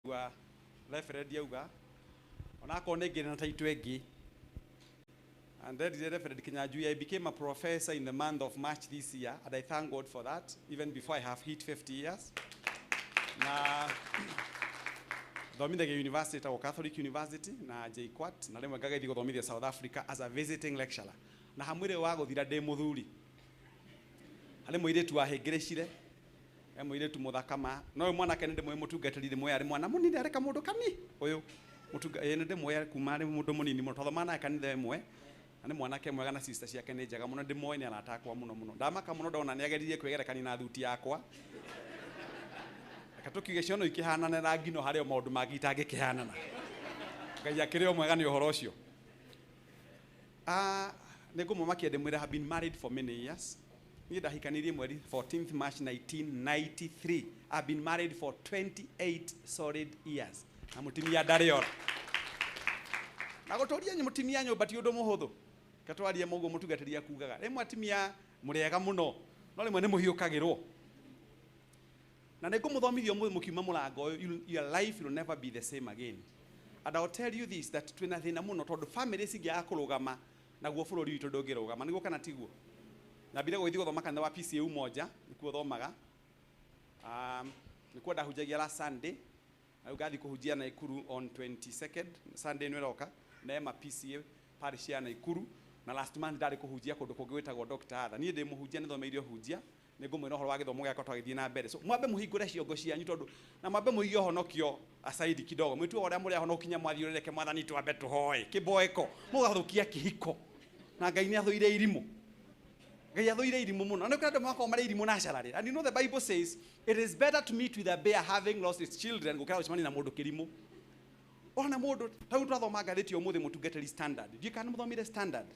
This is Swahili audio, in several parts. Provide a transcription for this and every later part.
wa referee yauga ona ko ne ngina taitu egi. And that is the referee Kinyanjui. I became a professor in the month of March this year, and I thank God for that, even before I have hit 50 years. Na thomithia university ta Catholic University na JKUAT na rimwe ngagaithi guthomithia South Africa as a visiting lecturer. Na hamwire wa guthira ndi muthuri. Ari muiretu ahengerecire. Muiretu muthakama. No mwanake ndi mwe mutungatirire mwe ari mwana munini areka mundu kami. Uyu mutunga ndi mwe kuma ari mundu munini muno thomana kanitha mwe. Ani mwanake mwega na sister ciake ni njega muno ndi moe ni anatakwa muno muno. Ndamaka muno ndona ni ageririe kwegerekani na thuti yakwa. Katukige ciono ikihanana na ngino hario maundu magitange kihanana. Ngai akireo mwega ni uhoro ucio. Nigumakia ndimwira have been married for many years. Ni ndahikanirie mweri 14th March 1993. I've been married for 28 solid years. Na mutimia ndariora. Na gotoria mutimia nyumba ti undu muhuthu. Katwarie mugo mutugatiria kugaga. Rimwe atimia muriega muno. No rimwe ni muhiukagirwo. Na nĩngũmũthomithia ũmũthĩ mũkiuma mũrango your life will never be the same again. And I'll tell you this, that twina thĩna mũno tondũ family cingĩaga kũrũgama naguo bũrũri witũ ndũngĩrũgama. Nĩguo kana tiguo? Nyambire gũthiĩ gũthoma kanitha wa PCA moja nĩkuo thomaga. Nĩkuo ndahunjagia last Sunday. Na ngathiĩ kũhunjia Naikuru on 22nd Sunday nĩ roka na ma PCA parish ya Naikuru. Na last month ndarĩ kũhunjia kũndũ kũngĩ gwĩtagwo Dr. Atha. Niĩ ndĩ mũhunjia nĩthomeire ũhunjia. Nĩngũmwĩra ũhoro wa gĩthomo gĩakwa twagĩthiĩ na mbere. So mwambe mũhingũre ciongo cianyu tondũ na mwambe mũige honokio aside kidogo. Mwĩtue ũrĩa mũrĩ honokinya mwathiũrũrũke mwathani twambe tũhoe. Kĩboeko. Mũgathũkia kĩhiko. Na Ngai nĩ athũire irimũ. Ngai athũire irimũ mũno. Na nĩ kwenda mwako marĩ irimũ na acararĩ. And you know the Bible says it is better to meet with a bear having lost its children gũkĩra gũcemania na mũndũ kĩrimũ. Ona mũndũ tau twathoma ngathĩti ũmũthĩ mũtungatĩri standard. Ndiĩ kana mũthomire standard.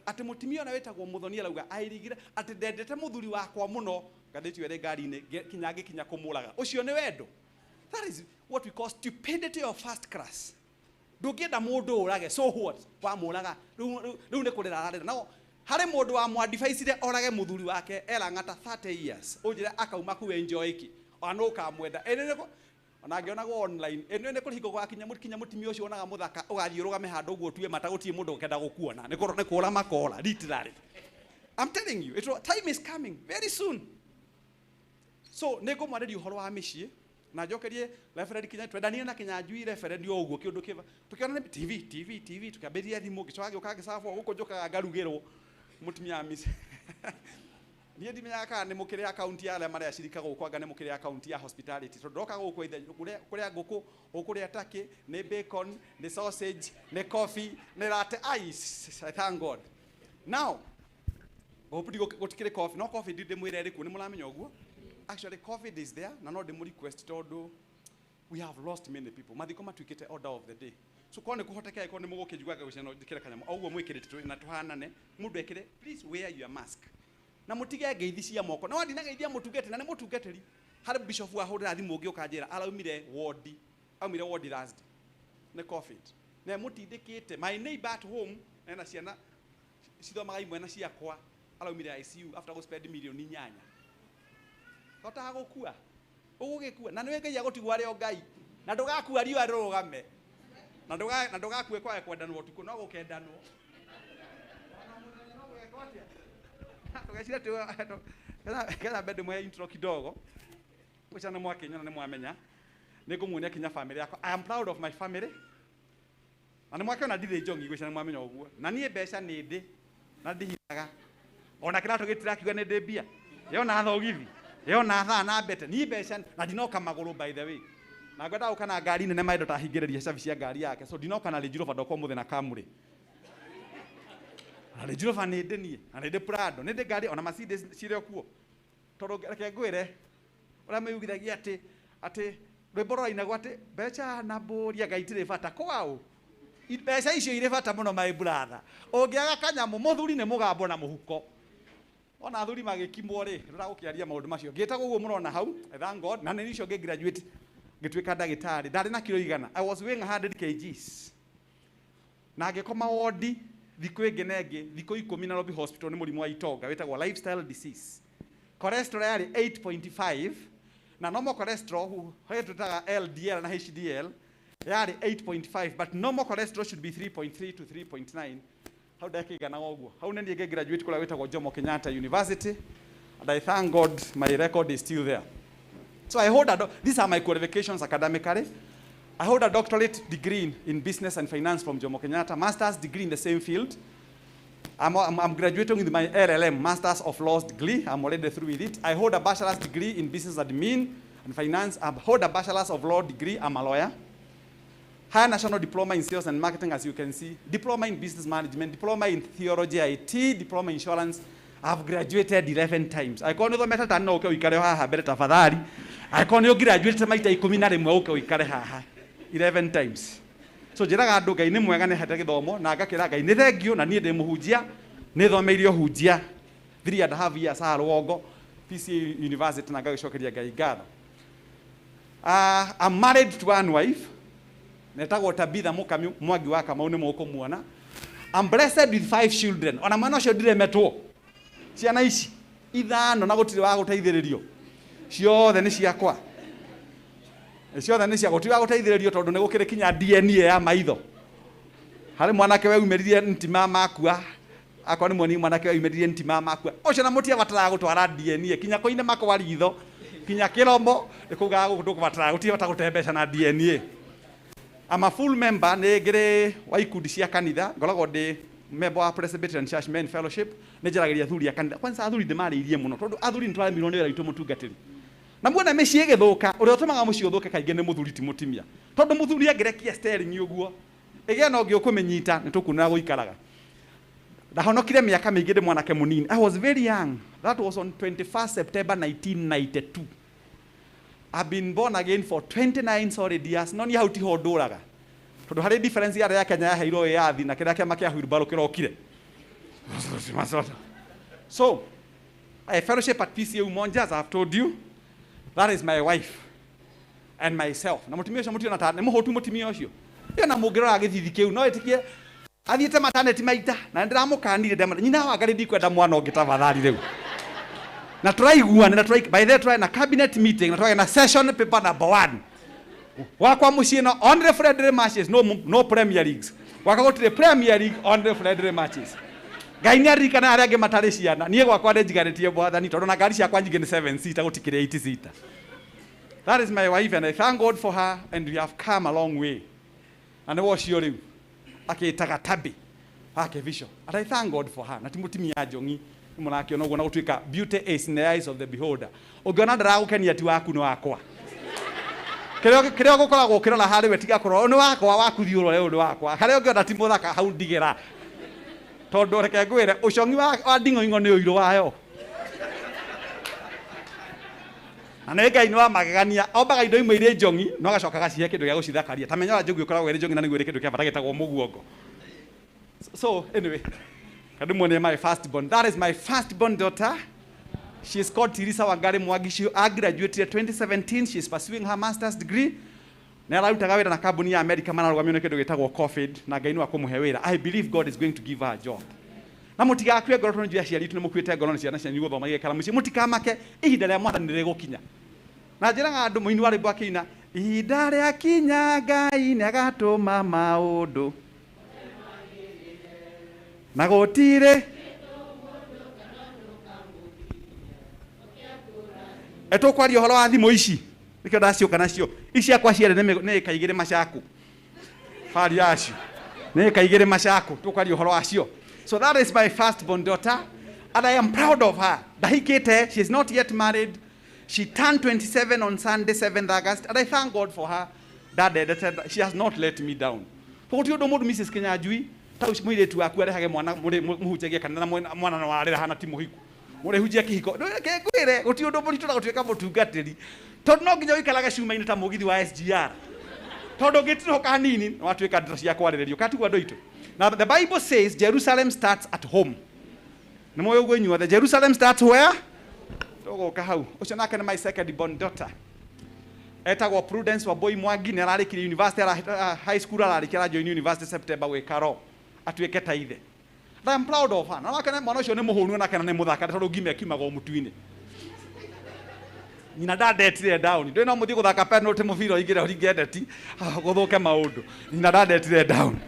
Ati mutimia na wetagwo Muthoni arauga airigire ati ndendete muthuri wakwa muno ngathĩti were ngari-inĩ kinya kumuraga ucio ni wendo. That is what we call stupidity of first class. Ndũngĩenda mũndũ ũrage, so what? Wamũraga rĩu nĩ kũrĩra ararĩra. No harĩ mũndũ wa mwadviceire orage muthuri wake erang'ata 30 years ũnjĩre akauma ku enjoy ki ona ũkamwenda ona ngĩonagwo online eno nĩ kũrĩhingo gwakinya mũtimia ũcio onaga mũthaka ũgathiĩ ũrũgame handũ ũguo tuwe mata gũtirĩ mũndũ ũkenda gũkuona nĩ kũra makora literally. I'm telling you, time is coming very soon. So nĩngũmwarĩria ũhoro wa mĩciĩ na njokerie referee Kinyanjui twendanie na Kinyanjui referee o ũguo kĩũndũ kĩva tukiona TV tukambĩria thimũ gĩcoka gĩũka gĩcabwo gũkũ njokaga ngarugĩrwo mũtimia miss. Niĩ ndimenyaga kana nĩ mũkĩrĩ account ya arĩa marĩa cirika gũkũ anga nĩ mũkĩrĩ account ya hospitality tondũ ndoka gũkũ ithe kũrĩa ngũkũ ũkũrĩa turkey nĩ bacon nĩ sausage nĩ coffee nĩ latte ice. I thank God. Now gũtikĩrĩ coffee no coffee ndĩmwĩre rĩkuo nĩ mũramenya ũguo. Actually COVID is there na no ndĩmũ request tondũ we have lost many people. Mathiko matuĩkĩte order of the day. So kwa nĩ kũhoteka ĩko nĩ mũgũkĩnjuaga gũcena ndĩkĩra kanyamũ ũguo mwĩkĩrĩte na tũhanane mũndũ ekĩre please wear your mask. Na mutige ngeithi cia moko na wathina ngeithia mutungete na nĩ mutungatĩri harĩ bishop wa hũrĩra thimũ ũngĩ ũkanjĩra araumire ward last nĩ COVID na mutindĩkĩte my neighbor at home ena ciana cithomaga imwe na ciakwa araumire ICU after go spend milioni 8 hotaga gũkua ũgũgĩkua na nĩ Ngai agũtigwo arĩ o Ngai na ndũgakua riũa rũgame na ndũgakue kwaga kwendanwo ũtukũ no gũkendanwo. Tukashira tu kana bado mwa intro kidogo kuchana mwa Kenya na mwamenya nĩngũmuonia kinya family yakwa. I am proud of my family na nĩmwakĩona ndire njongi kuchana mwamenya ũguo na niĩ mbeca nĩ ndĩ na ndihithaga ona kĩratũ gĩtirakiuga nĩ ndĩ mbia yona thogithi yona thaa na mbete niĩ mbeca na ndinoka magũrũ by the way na ngwenda gũka na ngari nene maendo tahingĩrĩria service ya ngari yake so ndinoka na Range Rover ndokwo mũthĩ na Camry. Ale Jehova nĩ ndĩ niĩ na nĩ ndĩ Prado nĩ ndĩ ngari ona Mercedes cirĩ kuo tondũ reke ngwĩre ũrĩa meugithagia atĩ rwĩmbo rũrainagwo atĩ mbeca na mbũria Ngai itirĩ bata kwao mbeca icio irĩ bata mũno my brother. Ũngĩaga kanyamũ mũthuri nĩ mũgambo na mũhuko ona athuri magĩkimwo rĩ ndĩragũkĩaria maũndũ macio ngĩĩtagwo ũguo mũrona hau thank God na nĩ icio ngĩ graduate ngĩtuĩka ndagĩtarĩ ndarĩ na kilo 100 I was weighing 100 kgs na ngĩkoma ward thikũ ĩngĩ na ĩngĩ thikũ 10 Nairobi hospital nĩ mũrimũ wa itonga wĩtagwo lifestyle disease cholesterol yarĩ 8.5 na normal cholesterol hayo tutaga LDL na HDL yari 8.5 but normal cholesterol should be 3.3 to 3.9. How do I get oguo? How nani get graduate kula weta Jomo Kenyatta University, and I thank God my record is still there. So I hold these are my qualifications academically. I hold a doctorate degree in business and finance from Jomo Kenyatta, master's degree in the same field. I'm graduating with my LLM, Masters of Laws degree. I'm already through with it. I hold a bachelor's degree in business admin and finance. I hold a bachelor's of law degree. I'm a lawyer. Higher national diploma in sales and marketing, as you can see. Diploma in business management, diploma in theology, IT, diploma in insurance. I've graduated 11 times. I can't even matter than okay, we carry her better tafadhali. I can't graduate maita 11 okay, we carry her 11 times. So jiraga andu Ngai ni mwega ni hete githomo na ngakira Ngai ni thengio na nie ndi muhunjia ni thomeirio hunjia 3.5 years ha Rwongo PCA University na ngagicokeria Ngai ngatho. I'm married to one wife. Netagwo Tabitha Mukami Mwangi wa Kamau ni mukumuona. I'm blessed with 5 children. Ona mwana cio ndiremetwo. Ciana ici ithano na gutire wa guteithiririo. Ciothe ni ciakwa. Ciothe ni cia gutire wa guteithiririo tondu ni gukire kinya DNA ya maitho. Hari mwanake we umeririe ntima makua. Akwa ni mwoni mwanake we umeririe ntima makua. Ucio na mutia batara gutwara DNA kinya koine makwa ritho. Kinya kirombo nikuga gutubatara gutie batagutembesha na DNA. I'm a full member negere wa ikundi cia kanitha ngoragwo ndi member wa Presbyterian Church Men Fellowship nejaragiria athuri ya kanitha kwanza athuri ndimariirie muno tondu athuri ntwaramirwo ni wira itu mutungatiri na muona meci igithuka uria utumaga muci uthuke kainge ni muthuri ti mutimia tondu muthuri angerekia steering uguo ige no ngikumenyita nitukuna guikaraga ndahonokire miaka mingi ndi mwanake munini. I was very young. That was on 21st September 1992. I've been born again for 29 solid years. Noni hauti ho nduraga. Tondu hari difference ya Kenya ya heiro ya thi na kira kia makia huirbaro kirokire. So, I fellowship at PCA Umoja, as I've told you. That is my wife and myself. Na mutumia ucio mutio na ta ne muhotu mutumia ucio. Yo na mugiro agithithi kiu no etikie athiete maternity maita na ndiramukanire ndema nyina wa ngari ndikwenda mwana ungi tafadhali riu. Na turaiguana na by the try na cabinet meeting na try na session paper number 1 wakwa mucie no only friendly matches, no Premier Leagues wakagotire Premier League only friendly matches. Ngai ni arikana aria ange matari ciana nie gwakwa njiganitie bwathani tondu na ngari ciakwa nyingi ni 7 seater gutikire 8 seater. That is my wife and I thank God for her and we have come a long way. And was your riu akitaga tabi Kibicho and I thank God for her na timutimia jongi munakio no gona gutwika beauty is in the eyes of the beholder. Ugiona ndaragukenia ti waku no wakwa kireo gukoragwo kirora hari we tiga korwo ni wakwa waku thiuro leo ni wakwa kare ungiona ti muthaka hau ndigera tondu reke ngwire ucongi wa ndingo ingo ni uiro wayo ane Ngai ni wa magegania ombaga indo imwe ire njongi no gacoka gacihe kindu gya gucithakaria tamenya njogi ukoragwo ire njongi na niguo ire kindu kia bata gitagwo muguongo. So anyway, my firstborn. That is my firstborn daughter. She is called Teresa Wangari Mwangi. She graduated 2017. She is pursuing her master's degree. Na arutaga wira na kambuni ya America mana rugamio ne kindu gitagwo COVID na Ngai ni wa kumuhe wira. I believe God is going to give her a job. Na mutiga akwe ngoro tondu aciari tu ni mukwite ngoro ciana cianyu guthoma igekara muci mutikamake ihinda ria mwathani rigukinya. Na njiraga andu muini wa rwimbo akina ihinda ria kinya Ngai ni agatuma maundu na gutire eto kwari horo wa thimu ici nikio ndacioka nacio ici akwa ciere ne kaigire macaku fari yacio ne kaigire macaku tukwari horo wacio. So that is my firstborn daughter and I am proud of her. Dahikete, she is not yet married. She turned 27 on Sunday 7th August and I thank God for her that she has not let me down. Pokotio do mudu Mrs. Kinyanjui tauci mwire tu aku arehage mwana muhunjagia kana mwana no arera hana ti muhiku mure hujia kihiko ke gwire guti undu muritu na gutweka mutungatiri tondu no nginya wikaraga cuma-ini ta mugithi wa SGR tondu ngitiroka hanini no atweka ndira cia kwariririo katigwa ndoito. Now the Bible says Jerusalem starts at home. Na moyo gwe nyuwa the Jerusalem starts where togo ka hau ucio nake na my second born daughter etagwo Prudence Wambui Mwangi ne ararikire university high school ararikira join university September we karo atweke taithe. I am proud of her. Na wakana mwana ucio ni muhunu na kana ni muthaka tondu ngime akimaga mutu-ini nyina ndandetire down ndĩ no mũthii gũthaka penalty mũbira ũingĩre ũringĩendeti gũthũke maũndũ nyina ndandetire down.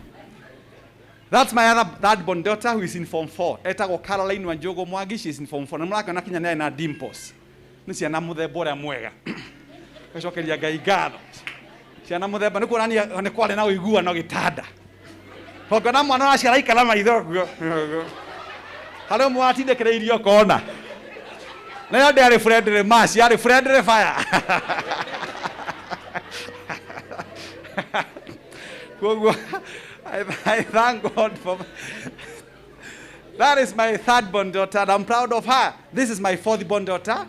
That's my other third born daughter who is in form 4 etagwo Caroline Wanjogo Mwangi. She is in form 4 na mũrakĩona kinya nĩ na dimples nĩ ciana mũthemba ũrĩa mwega gacokeria Ngai ngatho ciana mũthemba nĩ kuonania nĩ kwarĩ na ũiguano gĩtanda tongona mwana ũraciara ikara maitho harĩ ũmwe watindĩkĩrĩirio kona na yo ndĩarĩ friendly match yarĩ friendly fire. Koguo I thank God for that. Is my third born daughter and I'm proud of her. This is my fourth born daughter.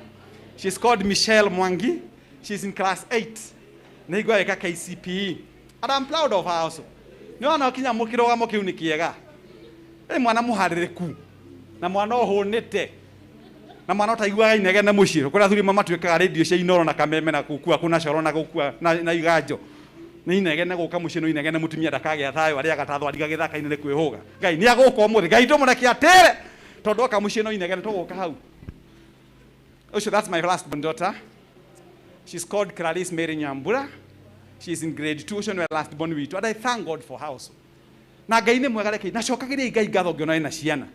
She's called Michelle Mwangi. She's in class 8. Nĩigua eka KCPE and I'm proud of her also. Nĩona kinya mũkĩrũgamo kĩu nĩ kĩega. Mwana mũharĩrĩku na mwana ũhũnĩte na mwana ũtaiguaga inegene mũciĩ kũrĩa athuri mamatuĩkaga radio cia inoro na kameme na gũkua kuna coro na gũkua na iganjo nĩ inegene gũka mũciĩ no inegene mũtumia ndakagĩa thayũ arĩa gatathwo ariga gĩthaka-inĩ nĩ kwĩhũga. Ngai nĩ agũka ũmũthĩ Ngai tũmũreke atĩre tondũ oka mũciĩ no inegene tũgũka hau. So that's my last born daughter. She's called Clarice Mary Nyambura. She's in grade 2 ũcio nĩwe last born witũ and I thank God for her also. Na Ngai nĩ mwega reke na cokagĩria Ngai ngatho ngĩona ena ciana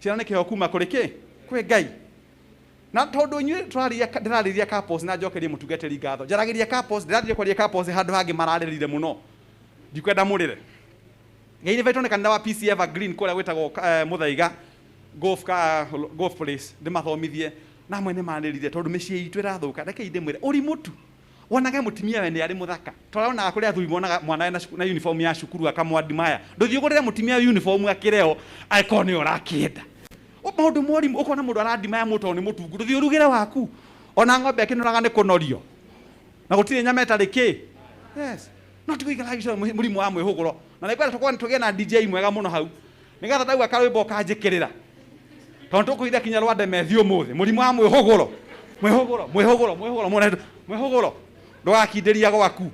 nĩ kĩheo kuma kũrĩ kĩ kwĩ Ngai na tondũ inyuĩ ndĩrarĩria couples na njokerie mũtungatĩri ngatho njaragĩria couples ndĩrathiĩ kwaria couples handũ hangĩ mararĩrire mũno ndikwenda mũrĩre. Ngai nĩ vaitwo nĩ kanitha wa PC Evergreen kũrĩa gwĩtagwo Mũthaiga golf place ndĩmathomithie na amwe nĩ manĩrire tondũ mĩciĩ itũ ĩrathũka reke ndĩmwĩre ũrimũ tu wonaga mũtumia we nĩ arĩ mũthaka tũraonaga kũrĩa athuri monaga mwana na uniform ya cukuru akamwadimaya ndũthiũgũrĩre mũtumia uniform akĩreo aĩkorwo nĩ ũrakĩenda maũndũ morimũ ũkona mũndũ aradimaya mũtũ nĩ mũtungu ndũthiĩ ũrugĩre waku ona ng'ombe akĩnoraga nĩ kũnorio na gũtirĩ nyama ĩtarĩ kĩ. Yes no tikuikara gĩco mũrimũ wa mwĩhũgũro na nĩkwenda tũgĩe na DJ mwega mũno hau nĩgetha ndauga karwĩmbo kanjĩkĩrĩra tondũ tũkũhitha kinya Rwanda methi ũmũthĩ mũrimũ wa mwĩhũgũro ndũgakindĩria gwaku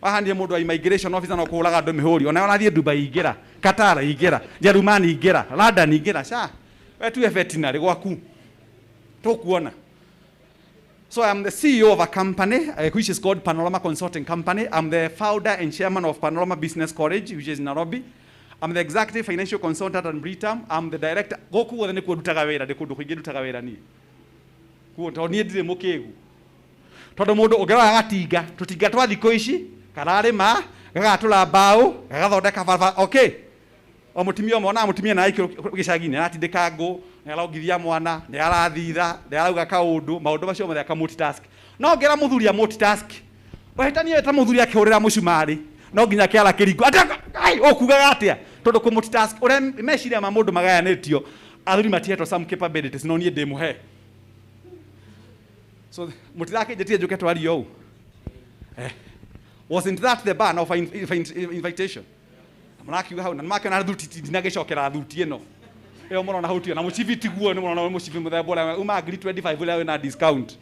wahandire mũndũ wa immigration officer no kũũraga andũ mĩhũri ona onathiĩ Dubai ingĩra Qatar ingĩra Jerumani ingĩra London ingĩra ca we tuwe veterinary gwaku tũkuona. So I'm the CEO of a company which is called Panorama Consulting Company. I'm the founder and chairman of Panorama Business College which is in Nairobi. I'm the executive financial consultant and Britam. I'm the director goku wothe nĩ kũndutaga wĩra ndĩ kũndũ kũingĩ ndutaga wĩra niĩ kuo tondũ niĩ ndirĩ mũkĩgu tondũ mũndũ ũngĩrora gatinga tũtinga twa thikũ ici kararĩma gagatũra mbaũ gagathondeka barabara okay o mũtumia ũmwe na mũtumia na aikio gĩcagi-inĩ aratindĩka ngũ nĩ arongithia mwana nĩ arathitha nĩ arauga kaũndũ maũndũ macio mothe aka multitask no ngera mũthuri a multitask wahĩtania ta mũthuri akĩhũrĩra mũcumarĩ no nginya kĩara kĩringo ai ũkugaga atĩa tondũ kũ multitask ũrĩa meciria ma mũndũ magayanĩtio athuri matihetwo some capabilities no niĩ ndĩmũhe. So mũtirakĩnjĩtie njũke twario ũũ wasn't that the ban of invitation mũrakiuga hau na nĩmakĩona thuti ndinagĩcokera thuti ĩno ĩyo mũrona hau tio na mũcibi tiguo nĩ mũrona mũcibi mũthemba ũrĩa uma ngiri 25 ũrĩa wĩna discount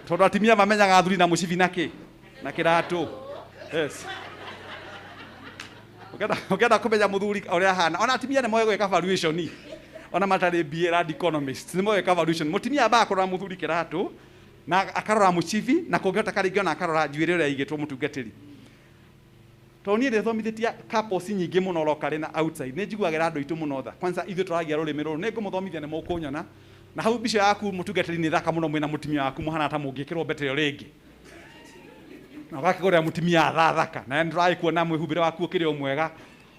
tondũ atimia mamenyaga thuri na mũcibi na kĩ na kĩratũ. Yes ũkenda kũmenya mũthuri ũrĩa hana ona atimia nĩ moĩ gwĩka valuation ona matarĩ BA and economist nĩ moĩ valuation mũtimia ambaga kũrora mũthuri kĩratũ na akarora mũcibi na kũngĩhota karingĩ ona akarora njuĩrĩ ũrĩa igĩtwo mũtungatĩri tondũ niĩ ndĩthomithĩtie couples nyingĩ mũno local na outside nĩ njiguagĩra andũ aitũ mũno tha kwanza ithuĩ tũragia rũrĩmĩ rũrũ nĩ ngũmũthomithia nĩ mũkũnyona na hau mbica yaku mũtungatĩri nĩ thaka mũno mwĩna mũtumia waku mũhana ta mũngĩkĩrwo mbete ĩyo rĩngĩ na ũgakĩgũrĩra mũtumia thaka na nĩ tũragĩkuona mwĩhumbĩre waku ũkĩrĩ o mwega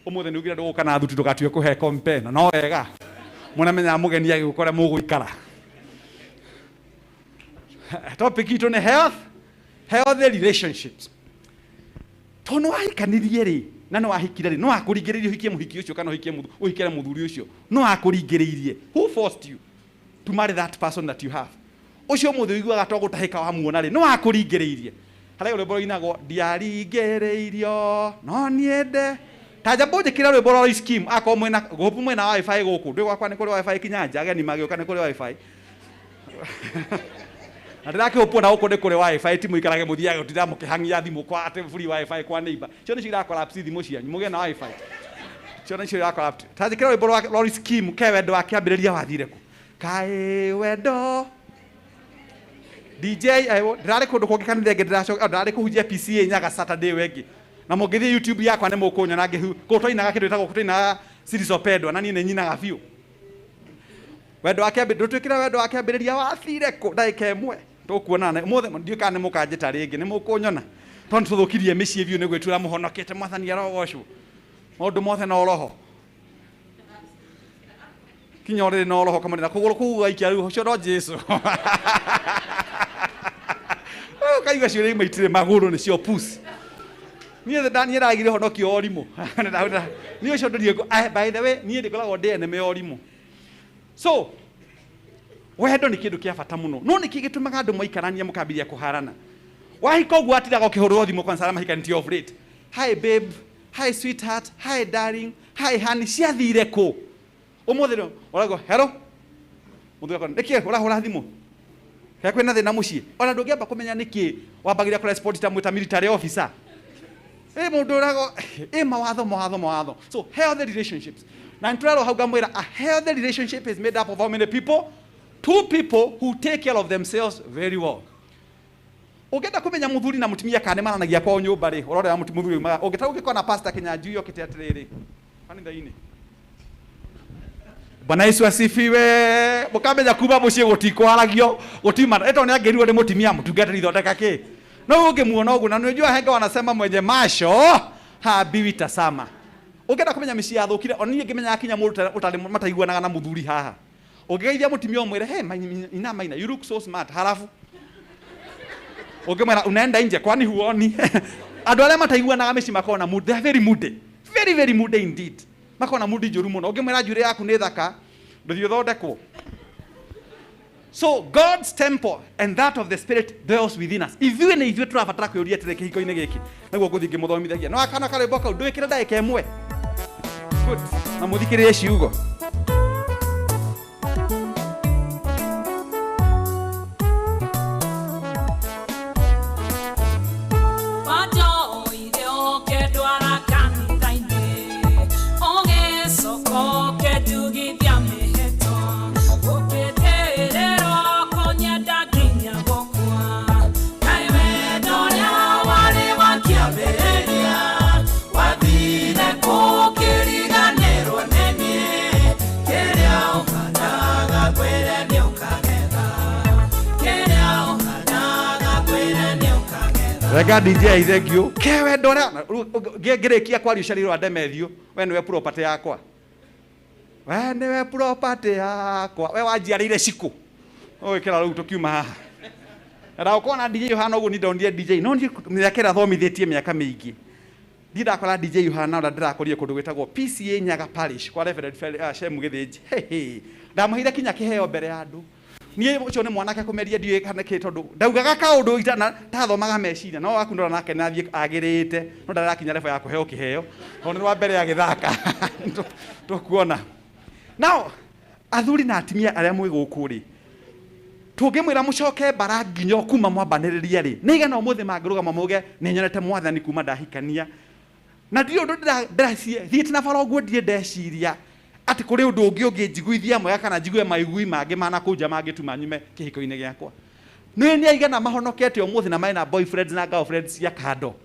ũmũthĩ nĩ ugire ndũgũka na thuti ndũgatue kũhe kompe na no wega mũnamenyaga mũgeni agĩgũkora mũgũikara. Topic itũ nĩ healthy relationships. To no ahikanirie rĩ na no ahikire rĩ no akũringĩrĩirie ũhikie mũhiki ũcio kana ũhikere mũthuri ũcio no akũringĩrĩirie who forced you to marry that person that you have ũcio mũthĩ ũiguaga to gũtahĩka wa muona rĩ no akũringĩrĩirie harĩa rwĩmbo rũinagwo ndiaringĩrĩirio no niende ta jambo njĩkĩra rwĩmbo rwa scheme akorwo mwĩna gũpu mwĩna wifi gũkũ ndĩ gwakwa nĩ kũrĩ wifi Kinyanja ageni magĩũka nĩ kũrĩ wifi ndĩrakĩhũpwo na gũkũ nĩ kũrĩ wifi ti mũikarage mũthiage gũtira mũkĩhang'ia thimũ kwa atĩ free wifi kwa neighbor cio nĩcio irakorapti thimũ cianyu mũgĩe na wifi cio nĩcio irakorapti ta njĩkĩra rwĩmbo rwa scheme ke wendo wakĩambĩrĩria wathire kũ kaĩ wendo DJ ndirarĩ kũndũ kũngĩ kanitha ĩngĩ ndĩracoka ndirarĩ kũhunjia PCA nyaga Saturday wengi na mũngĩthiĩ YouTube yakwa nĩ mũkũnyona ngĩtũinaga kĩndũ gĩtagwo gũtũinaga series of pedo na niĩ nĩ nyinaga biũ wendo wake ndũtwĩkĩra wendo wake ambĩrĩria wathire kũ ndagĩka ĩmwe tũkuonana ũmũthĩ ndiũĩ kana nĩ mũkanjĩta rĩngĩ nĩ mũkũnyona tondũ tũthũkirie mĩciĩ biũ nĩ gwĩtura mũhonokete mwathani arogocwo maũndũ mothe no roho kinya ũrĩ no roho kamwe na kũgũrũ kũu gaikia rĩu ũcio no Jesũ kaigua ciũrĩa imaitire magũrũ nĩcio pusi niĩ Daniel agire honokio orimũ niĩ ũcio ndĩrie by the way niĩ ndĩkoragwo ndĩ eneme orimũ so wendo nĩ kĩndũ kĩa bata mũno no nĩ kĩgĩtũmaga andũ maikarania mũkambĩrĩria kũharana wahika ũguo atiraga ũkĩhũrwo thimũ kwanza mahikanĩtie off late hi babe hi sweetheart hi darling hi honey ciathire kũ ũmũthĩ ũrago hello mũthũka nĩkĩ ũrahũra thimũ he kwĩna thĩna mũciĩ ona ndũngĩamba kũmenya nĩkĩ wambagĩrĩria kũrespond ta mwĩta military officer mũndũ ũrago mawatho so healthy relationships na nturarwo hau ngamwĩra a healthy relationship is made up of how many people? Two people who take care of themselves very well. Ũngĩenda kũmenya mũthuri na mũtumia kana mananagia kwao nyũmba rĩ ũrorera mũthuri ũngĩtaka ũngĩkona na pastor Kinyanjui okĩte atĩrĩrĩ kanitha-inĩ Bwana Yesu asifiwe mũkamenya kuma mũciĩ gũtikwaragia gũtima eto nĩ angĩrirwo nĩ mũtumia mũtungatĩri thondeka kĩ no ũngĩmuona ũguo na unajua henga wanasema mwenye macho haambiwi tazama ũngĩenda kũmenya mĩciĩ yathũkire ona niĩ ngĩmenya akinya mũndũ ũtarĩ mataiguanaga na mũthuri haha ũngĩgeithia mũtumia ũmwĩre hey maina you look so smart halafu ũngĩmwĩra unaenda nje kwani huoni andũ arĩa mataiguanaga mĩciĩ makona na mood they are very moody very moody indeed makona moody njũru mũno ũngĩmwĩra njuĩrĩ yaku nĩ thaka ndũthiĩ ũthondekwo so God's temple and that of the spirit dwells within us ithuĩ nĩ ithuĩ tũrabatara kwĩũria atĩrĩ kĩhiko-inĩ gĩkĩ nĩguo ngũthiĩ ngĩmũthomithagia no akana karĩmbo kau ndwĩkĩre ndagĩka ĩmwe good na mũthikĩrĩrie ciugo Rega DJ thank you. Kewe ndora ngĩrĩkia kwaria ũcarirwo andemethio we nĩwe property yakwa. We nĩwe property yakwa. We wanjiarĩire cikũ. Ũgĩkĩra rĩu tũkiuma haha. Na ũkona DJ Yohana ũguo nĩ ndonire DJ. No nĩakĩra thomithĩtie mĩaka mĩingĩ. Ndakora DJ Yohana na ndĩrakorire kũndũ gwĩtagwo PCA Nyaga Parish kwa Reverend Shemu Gĩthĩnji. Ndamũheire kinya kĩheo mbere ya andũ. Niĩ ũcio nĩ mwanake kũmeria ndiũĩ kana kĩ tondũ ndaugaga kaũndũ itana tathomaga meciria no wakundora nake nathiĩ agĩrĩte no ndarakinya level ya kũheo kĩheo tondũ nĩ wa mbere agĩthaka tũkuona now athuri na atumia arĩa mwĩ gũkũ rĩ tũngĩmwĩra mũcoke mbara nginya kuma mwambanĩrĩria rĩ nĩigana ũmũthĩ mangĩrũgama muge nĩ nyonete mwathani kuma ndahikania na ndio ũndũ thiĩte na bara ũguo ndirĩ ndeciria ati kuri undu ungi njiguithia moya kana njigue maigui mangĩ mana kũnja mangĩtuma nyume kĩhiko-inĩ gĩakwa nĩ aigana mahonokete ũmũthĩ na maina boyfriends na girlfriends cia kando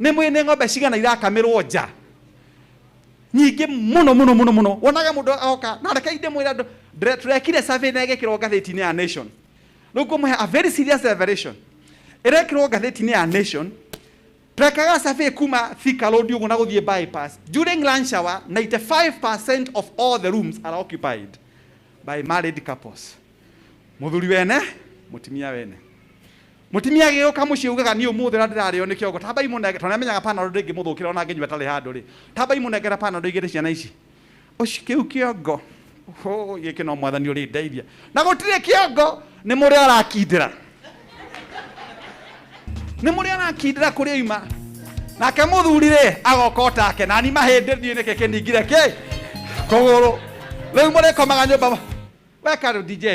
nĩ mwĩne ng'ombe cigana irakamirwo nja nyingĩ mũno wonaga mũndũ aoka na reke inde mwĩra andũ tũrekire survey na ĩgĩkĩrwo ngathĩti-inĩ ya Nation rĩu ngũmũhe a very serious revelation ĩrekĩrwo ngathĩti-inĩ ya Nation Trekaga survey kuma Thika Road ugu na gũthiĩ bypass. During lunch hour, 95% of all the rooms are occupied by married couples. Mũthuri wene, mũtumia wene. Mũtumia gĩoka mũciĩ ugaga niĩ ũmũthĩ na ndĩrarĩo nĩ kĩongo. Tamba imũnenge, tondũ nĩamenyaga panel ndĩngĩ mũthũkĩra ona angĩnyua tarĩ handũ rĩ. Tamba imũnengera panel igĩrĩ ciana ici. Ũci kĩu kĩongo. Gĩkĩ no mwathani ũrĩ ndeithia. Na gũtirĩ kĩongo nĩ mũrĩ arakindĩra. Nĩ mũrĩ arakindĩra kũrĩ ima. Nake mũthuri rĩ agokota ake na ni mahĩndĩ thiĩ nĩke kĩningire kĩ kũgũrũ. Rĩu mũrĩ komaga nyũmba. Weka rĩu DJ.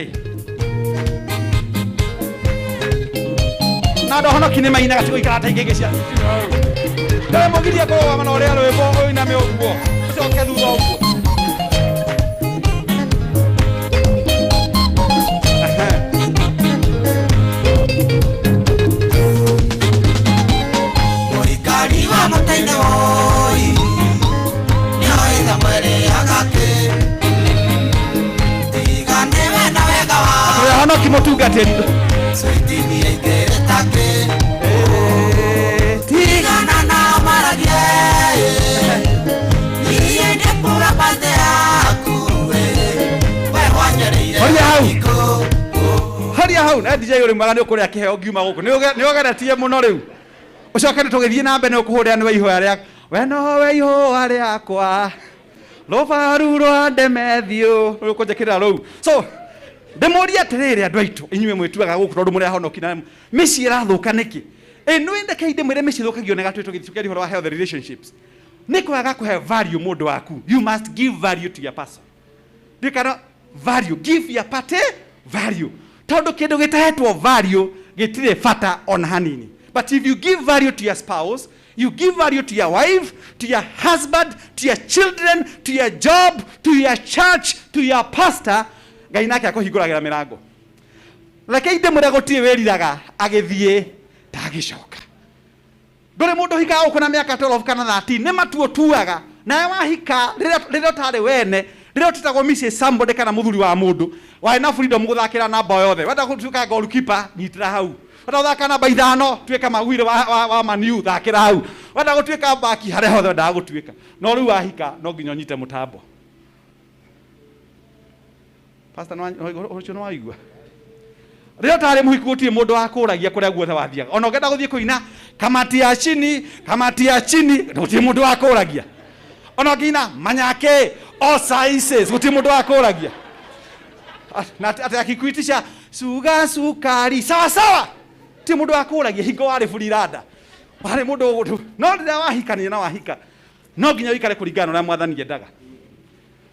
Na ndohono kine maina gatigo ikara ta ingĩ cia. Ndarĩ mũgirie kũrũgama na ũrĩa rwĩmbo ũyũ na mĩ ũguo. Coke thutha ũguo. mutungatiri tigana na maragie niende pura pande akuwe we wanyereire haria hau na DJ uri mwega ni ukuria kiheo ngiuma guku ni ugeretie muno riu ucoke ni tugithie na mbere ukuhuria ni we ihoya ria we ihoya riakwa rovaru rwa ndemethio ukunjekirira ruu so ndemuria atiriri andu aitu inyuĩ mwĩtuaga gũkũ tondũ mũrĩ ahonoki na mĩciĩ ĩrathũka nĩkĩ no endeke ndĩmwĩre mĩciĩ ĩthũkagio nĩ gatũ tũgĩthiĩ ũhoro wa health relationships nĩ kwaga kũhe value mũndũ waku. You must give value to your person. Ndikana value, give your party value tondũ kĩndũ gĩtahetwo value gĩtirĩ bata ona hanini. But if you give value to your spouse, you give value to your wife, to your husband, to your children, to your job, to your church, to your pastor, Ngai nake akũhingũragĩra mĩrango. Reke ndĩmwĩre gũtirĩ wĩriraga agĩthiĩ ndagĩcoka. Ndũrĩ mũndũ hikaga gũkũ na mĩaka 12 kana 13 nĩ matuo tuaga nawe wahika rĩrĩa ũtarĩ wene rĩrĩa ũtĩtagwo Mrs. Somebody kana mũthuri wa mũndũ warĩ na freedom gũthakĩra namba yothe wenda gũtuĩka goalkeeper nyitĩra hau wenda gũthaka namba 5 tuĩka Maguire wa Man U thakĩra hau wenda gũtuĩka baki harĩa hothe wendaga gũtuĩka no rĩu wahika no nginya ũnyite mũtambo. Pastor ũcio no waigua rĩrĩa ũtarĩ mũhiku gũtirĩ mũndũ wa kũũragia kũrĩa guothe wathiaga ona ũngĩenda gũthiĩ kũina kamati ya chini gũtirĩ mũndũ wa kũũragia ona ũngĩina manyake all sizes gũtirĩ mũndũ wa kũũragia na atĩ akikuitisha suga sukari sawa ti mũndũ wa kũũragia hingo warĩ buriranda warĩ mũndũ no rĩrĩa wahikania na wahika no nginya ũikare kũringana na ũrĩa mwathani endaga.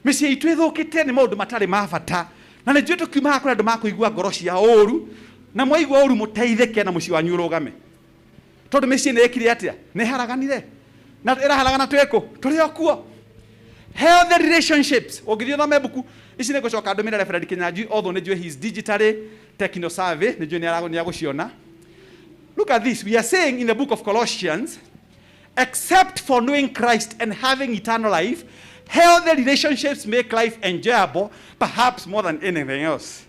Mĩciĩ itũ ĩthũkĩte nĩ maũndũ matarĩ ma bata na nĩ njũĩ tũkiumaga kũrĩ andũ makũigua ngoro cia ũũru na mwaigua ũũru mũteithĩke na mũciĩ wanyu ũrũgame tondũ mĩciĩ nĩ ĩkire atĩa nĩ haraganire na ĩraharagana twĩkũ tũrĩ o kuo. Healthy relationships ũngĩthiĩ thome buku ici nĩ ngũcoka ndũmĩre Reverend Kinyanjui although nĩ njũĩ he's digitally techno savvy nĩ njũĩ nĩ agũciona. Look at this, we are saying in the book of Colossians, except for knowing Christ and having eternal life, healthy relationships make life enjoyable, perhaps more than anything else.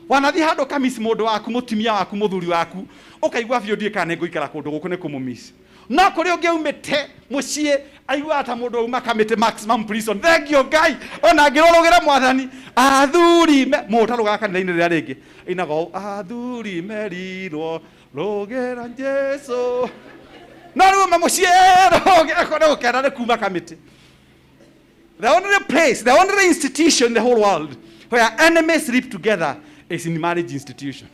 Wanathi handũ kamisi mũndũ waku mũtumia waku mũthuri waku ũkaigua biũ ndiĩ kana ngũikara kũndũ gũkũ nĩ kũmũmiss. No kũrĩ ũngĩ umĩte mũciĩ aigua ta mũndũ uma kamĩtĩ maximum prison. Thank you Ngai ona ngĩrũrũgĩra mwathani athuri mũtarũ gaka kanitha-inĩ rĩrĩa rĩngĩ inago athuri merirwo rũgĩra Jesũ no rĩu mũciĩ rũgĩra gũkena nĩ kuma kamĩtĩ. The only place, the only institution in the whole world where enemies live together is in marriage institution.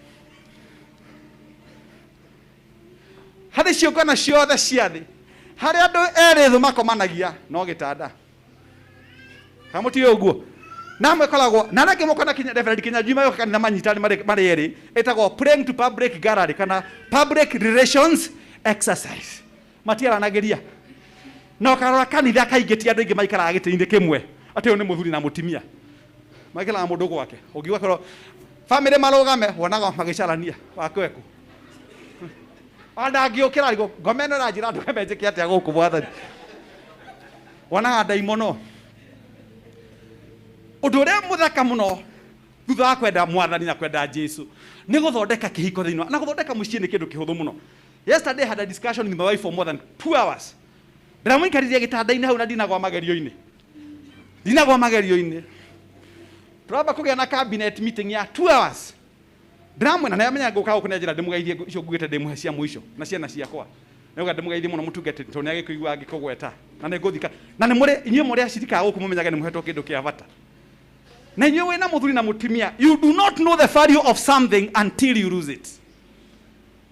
Harĩ ciũngano ciothe cia thĩ harĩa andũ erĩ thũ makomanagia no gĩtanda kamũti ũguo na mwĩkoragwo na reke mũkona Reverend Kinyanjui mayoka kanitha manyitani marĩ erĩ ĩtagwo praying to public gallery kana public relations exercise matiaranagĩria no karora kanitha kaingĩtie andũ aingĩ maikaraga gĩtĩ-inĩ kĩmwe atĩ ũyũ nĩ mũthuri na mũtumia maikaraga mũndũ gwake ũngiuga korwo family marũgame wonaga magĩcarania wakweku anda ngĩũkĩra rigo ngome ĩno ĩranjĩra andũ kamenjĩke atĩa gũkũ mwathani wonaga ndaimono. Ũndũ ũrĩa mũthaka mũno thutha wa kwenda mwathani na kwenda Jesũ nĩ gũthondeka kĩhiko thĩinĩ na gũthondeka mũciĩ nĩ kĩndũ kĩhũthũ mũno. Yesterday I had a discussion with my wife for more than 2 hours. Ndĩramũikarĩria gĩtanda-inĩ hau na ndinagwa magerio-inĩ turamba kũgĩa na cabinet meeting ya 2 hours. Ndĩramwĩna na yamenya ngũka gũkũ nĩ njĩra ndĩmũgeithie icio nguĩte ndĩmũhe cia mũico na ciana ciakwa nĩuga ndĩmũgeithie mũno mũtungati tondũ nĩ agĩkũigua angĩkũgweta na nĩ ngũthika na nĩ mũrĩ inyuĩ mũrĩ acirika gũkũ mũmenyage nĩ mũhetwo kĩndũ kĩa bata na inyuĩ wĩna mũthuri na mũtumia you do not know the value of something until you lose it.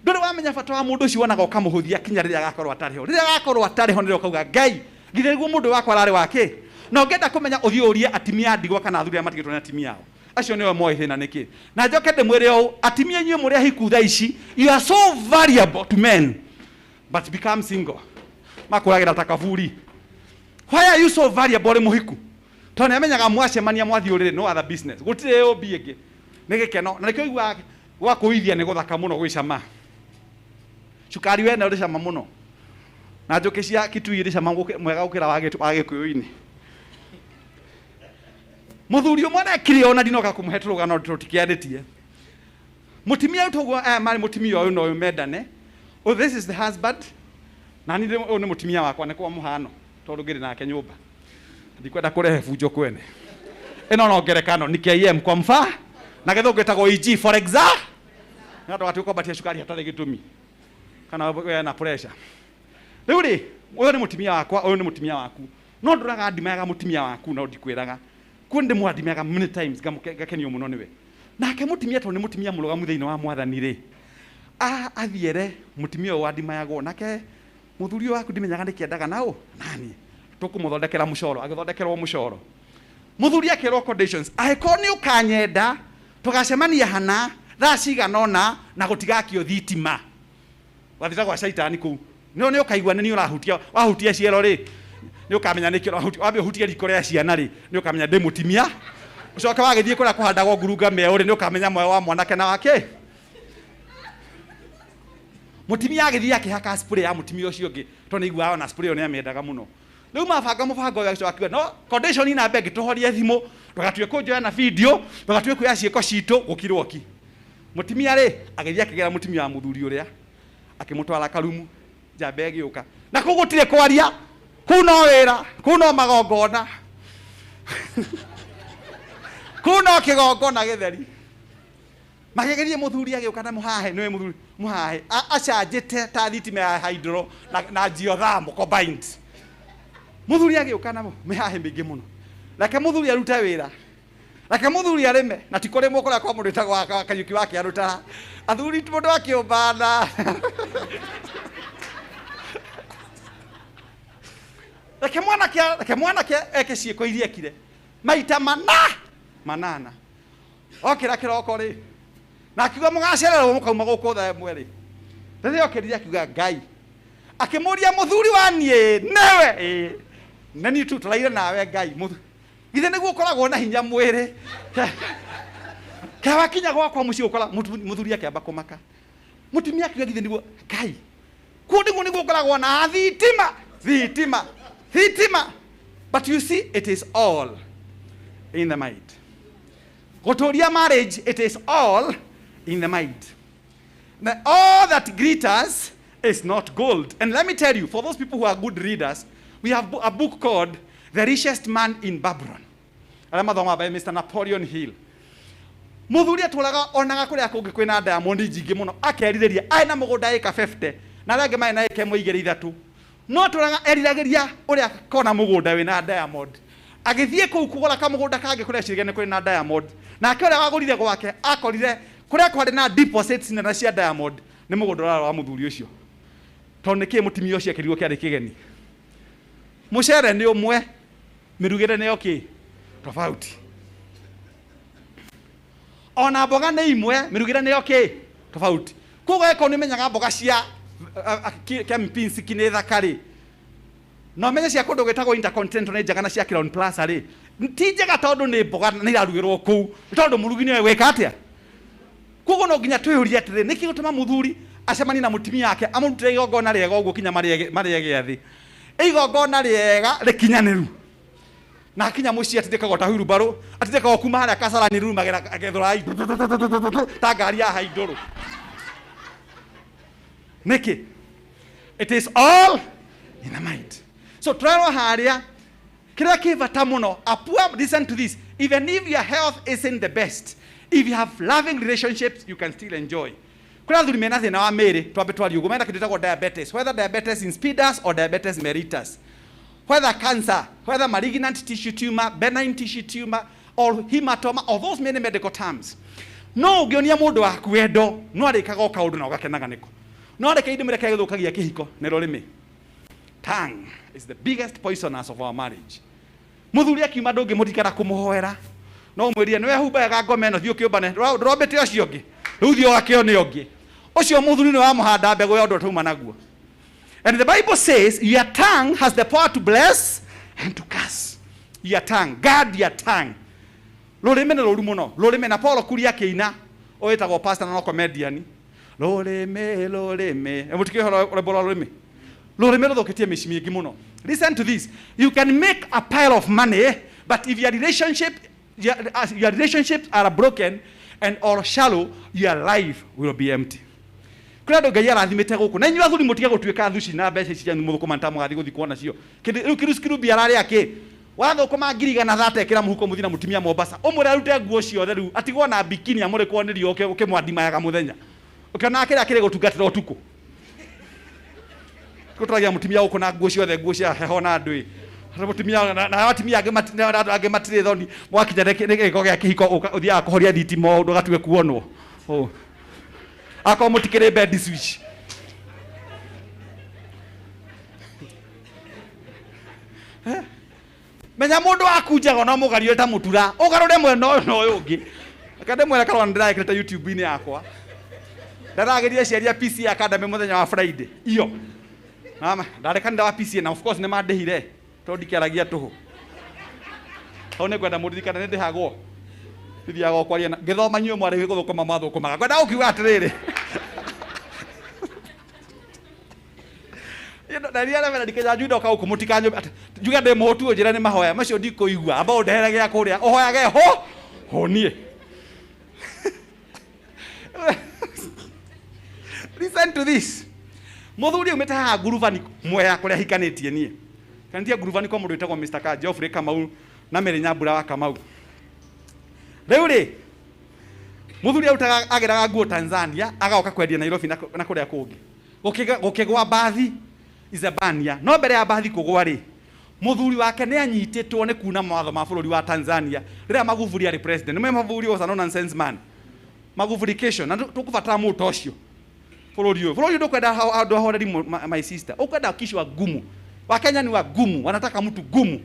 Ndũrĩ wamenya bata wa mũndũ ũcio wonaga ũkamũhũthia kinya rĩrĩa agakorwo atarĩ ho rĩrĩa agakorwo atarĩ ho nĩrĩo ũkauga Ngai githĩ guo mũndũ wakwa ararĩ wake na ũngĩenda kũmenya ũthiĩ ũrie atimia ndigwa kana athuri arĩa matigĩtwo nĩ atimia ao acio nĩo moĩ thĩna nĩkĩ na njoke ndĩmwĩre ũũ atimia inyuĩ mũrĩ ahiku thaa ici you are so valuable to men but become single makũragĩra ta kaburi. Why are you so valuable ũrĩ mũhiku tondũ nĩamenyaga mwacemania mwathiĩ ũrĩrĩ no other business gũtirĩ ũmbi ĩngĩ nĩ gĩkeno na nĩkĩo iguaga gwakũithia nĩ gũthaka mũno gwĩcama cukari wena ũrĩ cama mũno na njũkĩ cia Kitui irĩ cama mwega gũkĩra wa Gĩkũyũ-inĩ. Mũthuri ũmwe nekire ona ndinoka kũmũhe tũrũgano tũtikĩandĩtie mutimia utogo mari mutimia uyu no mendane. Oh, this is the husband. Na ni ni mutimia wakwa ne kwa muhano tondu ngiri nake nyumba. Ndikwenda kurehe fujo kwene. Eno no ngerekano ni KM kwa mfa na getho getagwo EG for example. Ngado watu ko batia shukari hatari gitumi. Kana we na pressure. Riu ri uyu ni mutimia wakwa, uyu ni mutimia waku. No nduraga ndimaga mutimia waku na ndikwiraga. Kunde mwadimaga many times gakenio muno niwe. Nake mutimia to ni mutimia murugamu thiini wa mwathani ri. Athiere mutimia wadimayagwo nake muthuri waku ndimenyaga ndikiendaga nao nani tukumuthondekera mucoro agithondekerwo mucoro muthuri akirwo conditions aiko ni ukanyenda tugacemania hana thaa ciganona na gutigakio thitima wathira gwa shaitani ku ni ukaigua ni wahutia ciero ri ni ukamenya ni kiro wabe hutia riko ria ciana ri ni ukamenya ndi mutimia ucoke wagithie kuria kuhandagwo ngurunga meo ri ni ukamenya moyo wa mwanake na wake mutimia agithia akihaka spray ya mutimia ucio ungi to ni igua ona spray ona amendaga muno riu mabanga mubango ya akiwa no condition ina begi tuhorie thimo tugatue kunjoya na video tugatue kuya ciiko citu gukirwo ki mutimia ri agithia akigera mutimia wa muthuri uria akimutwara karumu jambe agiuka na kugutire kwaria kuno wira kuno magongona kuno kigongona githeri magigerie muthuri agiuka na muhahe niwe muthuri muhahe achanjite ta thitima ya hydro na geothermal combined muthuri agiuka na mihahe mingi muno lake muthuri aruta wira lake muthuri arime na tikore mukora kwa mundu tagwa kanyuki wake aruta athuri mundu akiumbana lake mwana ke eke ciiko iria kire maita manana okira kiroko ri na akiuga mugacererwo mukauma guku tha mweri rĩrĩa okĩrire akiuga Ngai akĩmũria mũthuri wa niĩ newe na ni tu tũraire nawe Ngai githe nĩguo ũkoragwo na hinya mwĩrĩ ka wakinya gwakwa mũciĩ ũkora mũthuri akĩamba kũmaka mũtumia akiuga githe nĩguo Ngai kũndĩ nĩguo ũkoragwo na thitima but you see it is all in the mind. Gotoria marriage, it is all in the mind. Now, all that glitters is not gold. And let me tell you, for those people who are good readers, we have a book called The Richest Man in Babylon. By Mr. Napoleon Hill. Muthuri atulaga onaga kuria kungi kwina diamond jingi muno akeririria aina mugunda eka 50 na rangi mai na eke muigiri ithatu no tulaga eriragiria uria kona mugunda wina diamond agithie kuu kugura kamugunda kangi kuria cirigene kwina diamond na akore wagurire gwake akorire kuria kwari na deposits na cia diamond ni mugunda wa muthuri ucio toneke mutimia ucio akiriwo kiari kigeni mucere ni umwe mirugire ni okay tofauti ona mboga ni imwe mirugire ni okay tofauti kuga eko ni menyaga mboga cia kempinsi kine thakari no menye cia kundu gwitagwo intercontinental ni njagana cia Crown Plaza ri ti njega tondu ni mboga ni irarugirwo kuu tondu murugi ni weka atia kugo no nginya twihuri atire niki gutuma muthuri acemani na mutimia yake amurutire igongona riega uguo kinya mari giathi igongona riega rikinyaniru na kinya muci atindikago ta hurubaro atindikago kuma haria kasarani ruma agethora ta ngari ya haiduru niki it is all in the mind. So trial haria kira kivata muno apua. Listen to this, even if your health isn't the best, if you have loving relationships you can still enjoy. Kuna thuri mena thina wa miri twambe twari ugo menda kindu diabetes, whether diabetes insipidus or diabetes mellitus, whether cancer, whether malignant tissue tumor, benign tissue tumor or hematoma, or those many medical terms. No ugionia mundu waku wendo no arikaga kaundu na ugakenaga niko no areka indi mireke githukagia kihiko ne rurimi. Tongue is the biggest poisonous of our marriage. Muthuri akiuma ndungi mutikara kumuhoera no mwirie niwe humbaga ngome no thio kiumbane ndrobete ucio ngi riu thio wake ni ungi ucio muthuri ni wa muhanda mbegu ya ndu tuma naguo. And the Bible says your tongue has the power to bless and to curse. Your tongue, guard your tongue. Rurimi ni ruru muno. Rurimi na Paulo kuria kiina oitagwo pastor na comedian. Rurimi emutikio rebora rurimi rurimi ruthukitie micimi ingi muno. Listen to this, you can make a pile of money but if your relationships are broken and or shallow, your life will be empty. Kuna ndo Ngai arathimite guku na inyuĩ athuri mutige gũtuĩka thuci na mbeca ici cianyu mũthũkũma nĩtamũgathiĩ gũthiĩ kuona cio. Rĩu kiruskirubi ararĩa kĩ? Wathũkũma ngiri igana thate ĩkĩra mũhuko mũthi na mũtumia Mombasa. Ũmũrĩ arute nguo ciothe rĩu atigwo na bikini amũrĩkwo nĩ rio ũkĩmwandimayaga mũthenya. Ũkĩona akĩrĩ gũtungatĩra ũtukũ. Gũtũragia mũtumia gũkũ na nguo ciothe, nguo cia heho na ndũĩ. Mũtumia na atimia angĩ matirĩ thoni mwakinya nĩ gĩko gĩa kĩhiko ũthiaga kũhoria thitima ũndũ gatuĩke kuonwo. Ako mutikire bed switch. Menya mundu akunjaga no mugario ta mutura ugarure mwena uyu ungi akade mwena karwa ndiraikireta YouTube ini yakwa ndarageria ciaria PC Academy muthenya wa Friday iyo mama ndarekanira wa PC na of course ne mandehire to ndikiaragia tuhu one gwenda mudirikana ndi hagwo thiaga kwaria ngithoma nyuo mwari guthukuma mathukumaga gwenda ukiuga atiriri Ndaria na Kinyanjui ndoka guku mutikanyo njuga ndi muhotu njira ni mahoya macio ndikuigua amba undehere gya kuria uhoyage ho nie. Listen to this. Muthuri umete ha nguruvani mweya kuria hikanitie nie kantia nguruvani kwa mundu witagwo Mr. Ka Geoffrey Kamau na Mary Nyambura wa Kamau. Riu ri muthuri autaga ageraga nguo Tanzania agoka kwendia Nairobi na kuria kungi gukigwa bathi Izabania no mbere ya bathi kugwa ri muthuri wake ni anyititwo ni kuna mawatho ma bururi wa Tanzania rira Magufuli ari president ni Magufuli was no nonsense man Magufulication na tukubatara muto ucio bururi ndukwenda andu ahoreri my sister ukwenda kishwa gumu wa Kenya ni wa gumu wanataka mtu gumu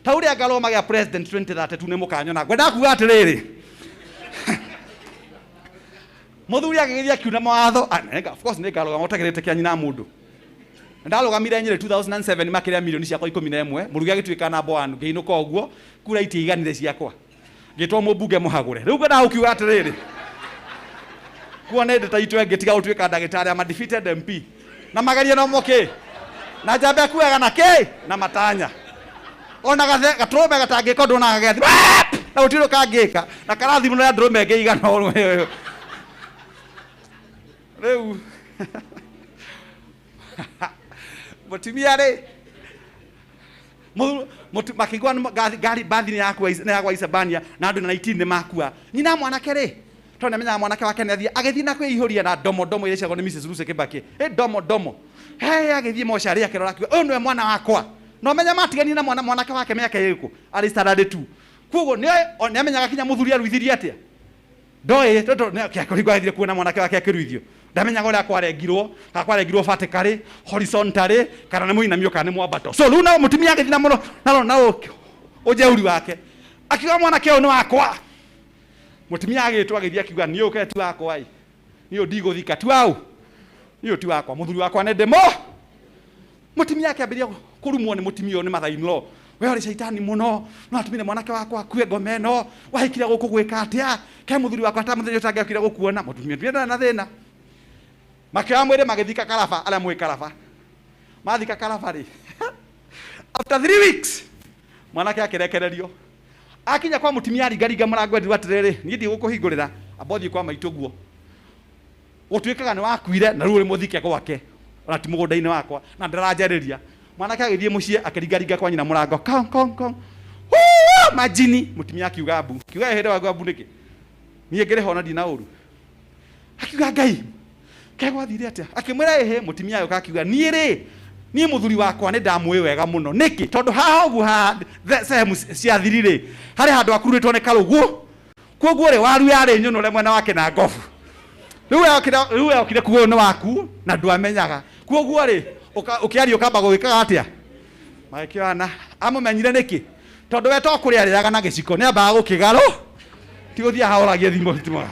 ta uria ngalo magia president 2032 ni mukanyona gwenda kuga atiriri muthuri agithia kiuna mawatho of course ni ngalo gamotagirite kia nyina mundu ndarugamire nyire 2007 makiria milioni ciakwa 11 murugi agituika namba 1 ngiinuka oguo kura itiganire ciakwa ngitwa mubunge muhagure riu ngenda ukiuga atiriri kuone ndeta itwe ngitiga utuika ndagitari ama defeated MP na magaria no moke na jambe kuaga na ke na matanya ona gatrome gatangika ndu na gagethi na utiro kangika na karathi muno ya ndrome ngeigana riu mutumia ri makigwa gari bathi ni yakwa Isabania na andu na 19 ni makua nyina mwanake ri to nemenya mwanake wake ne agethi na kwihuria na domo ile ciago ni Mrs. Ruse Kibaki domo agethi moshari akirora kiwa uyu nwe mwana wakwa no menya matigani na mwanake wake miaka yiku ari standard 2 kugo ni amenyaga kinya muthuri aruithirie atia ndoe toto kiakorigwa ithire kuona mwanake wake akiruithio ndamenyaga uria akwarengirwo vertically horizontally kana nĩ mũinamio kana nĩ mwambato so rĩu na mutumia agĩthi na mũno na ũjeuri wake akiuga mwanake ũyũ nĩ wakwa mutumia agĩtwo agĩthi akiuga niĩ ũke tu wakwa niĩ ndigũthika tu au niĩ ti wakwa mũthuri wakwa nĩ ndemo mutumia akĩambĩrĩria kũrumwo nĩ mutumia ũyũ nĩ mother-in-law we ori shaitani muno no atumire mwanake wakwa akue ngome no wahikire gũkũ gwĩka atĩa ke muthuri wakwa ta mũthenya ũtangĩokire gũkuona mutumia ndĩrenda na thĩna makĩoya mwĩrĩ magĩthika Karaba arĩa mwĩ Karaba mathika Karaba rĩ after 3 weeks mwanake akĩrekererio akinya kwa mutumia aringaringa mũrango endirwo atĩrĩrĩ niĩ ndigũkũhingũrĩra abothi kwa maitũ guo gũtuĩkaga nĩ wakuire na rĩu mũthike gwake ona ti mũgũnda-inĩ wakwa na ndaranjarĩria mwanake agĩthiĩ mũciĩ akĩringaringa kwa nyina mũrango kong majini mutumia akiuga mbu kiuga hĩndĩ wa mbu nĩkĩ niĩ ngĩrĩhona ndina ũru akiuga Ngai kegwathire atia akimwira ehe mutumia yoka akiuga niĩ muthuri wakwa nĩ ndamwĩ wega mũno nĩkĩ tondũ haha ũguo ha sehemu cia thiri harĩ handũ akurĩtwo nĩ karũguo koguo rĩ waru yarĩ nyũnũre mwena wake na ngobu rĩu yokire kuo nĩ waku na ndwamenyaga koguo rĩ ũkĩaria ũkamba gwĩkaga atĩa magĩkĩona amũmenyire nĩkĩ tondũ we to kũrĩa rĩaga na gĩciko nĩ ambaga gũkĩgarũ ti gũthiĩ haoragia thimũ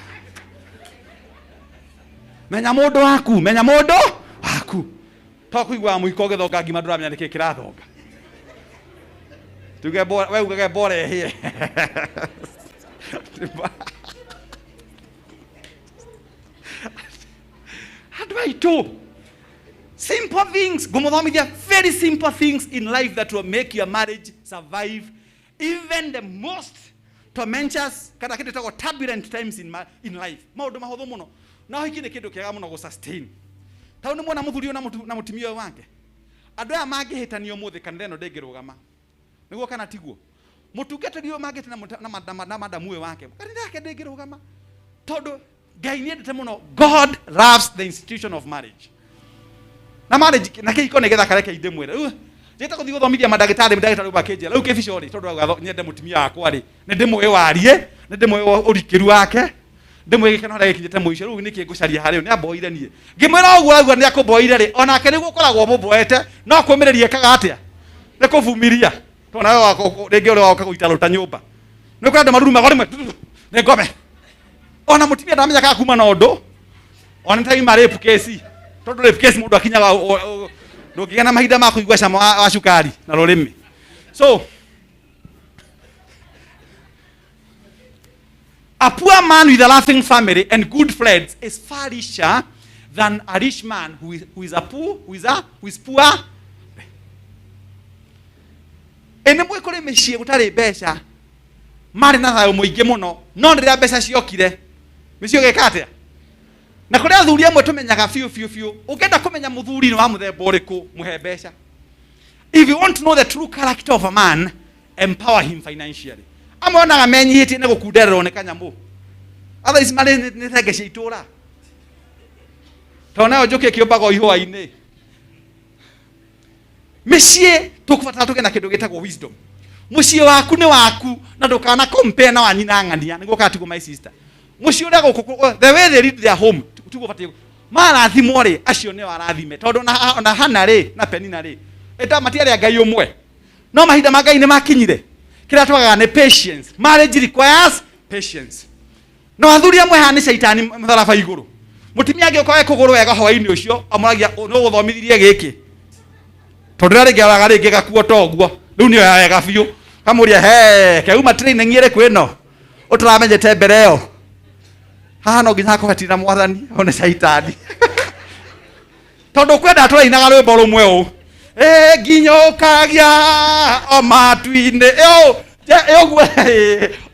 menya mundu waku to kuigwa muiko githonga ngima nduramenya niki kirathonga tuge we ugage bore hie how do I do simple things gumuthomithia very simple things in life that will make your marriage survive even the most tormentors kana kindu tagwo turbulent times in life maundu mahotho muno na hiki ni kindu kiega muno go sustain tau ni mwana muthuri na mutimia wake andu aya mangihitanio muthi kanitha ino ndengirugama niguo kana tiguo mutungatiri uyu mangite na madamu we wake kanitha yake ndengirugama tondu Ngai ni endete muno. God loves the institution of marriage. Na marriage na kiko negetha kareke inde mwere njeta kuthi guthomithia madagitari bakenjera riu Kibicho ri tondu wa nyende mutimia wakwa ri ni ndimwe warie ni ndimwe urikiru wake ndimwe gikeno ria gikinyite muico riu niki ngucaria hario ni aboire nie ngimwira ogwo agwa ni akuboire ri ona ke niguo koragwo muboete no kumirerie kaga atia ni kuvumiria tona wewe wako ringi uri wako guita ruta nyumba ni kwenda maruru magore ni ngome ona mutimia ndamenya ka kuma na undu ona ntai rape case tondu rape case mundu akinyaga ndukigana mahinda ma kuigua cama wa cukari na rurimi so a poor man with a laughing family and good friends is far richer than a rich man who is poor. Ene mwe kore meshie gutari besha mari na thayo muingi muno no ndiria besha ciokire micio gekatia na kore athuri amwe tumenyaga fiu ukenda kumenya muthuri ni wa muthemba uriku muhe besha. If you want to know the true character of a man, empower him financially. Amona amenyihitie ne gukundererwo ne kanyamu otherwise mari ni thenge cia itura tona ojuke kiumbago ihwa-ini mishie tukubata tugena kindu gitagwo wisdom. Mucie waku ni waku na ndukana compare na wanyi na ng'ania niguo katigo my sister. Mucie uria guku the way they lead their home tukubata marathimo ri acio ne warathime tondu na hana ri na penina ri eta matiari Ngai umwe no mahinda ma Ngai ni makinyire kira twagaga ni patience. Marriage requires patience. No athuri amwe hani shaitani mtharaba iguru mutimia ngi ukoe kuguru wega hwa-ini ucio amuragia no guthomithirie giki tondu ri ngiaga ringi gakuo toguo riu ni wega biu kamuria he keuma training ire kwino utaramenyete mbere yo haha no nginya kuhatira mwathani one shaitani tondu kwenda turainaga rwimbo rumwe u nginyokagia o matu-ini uguo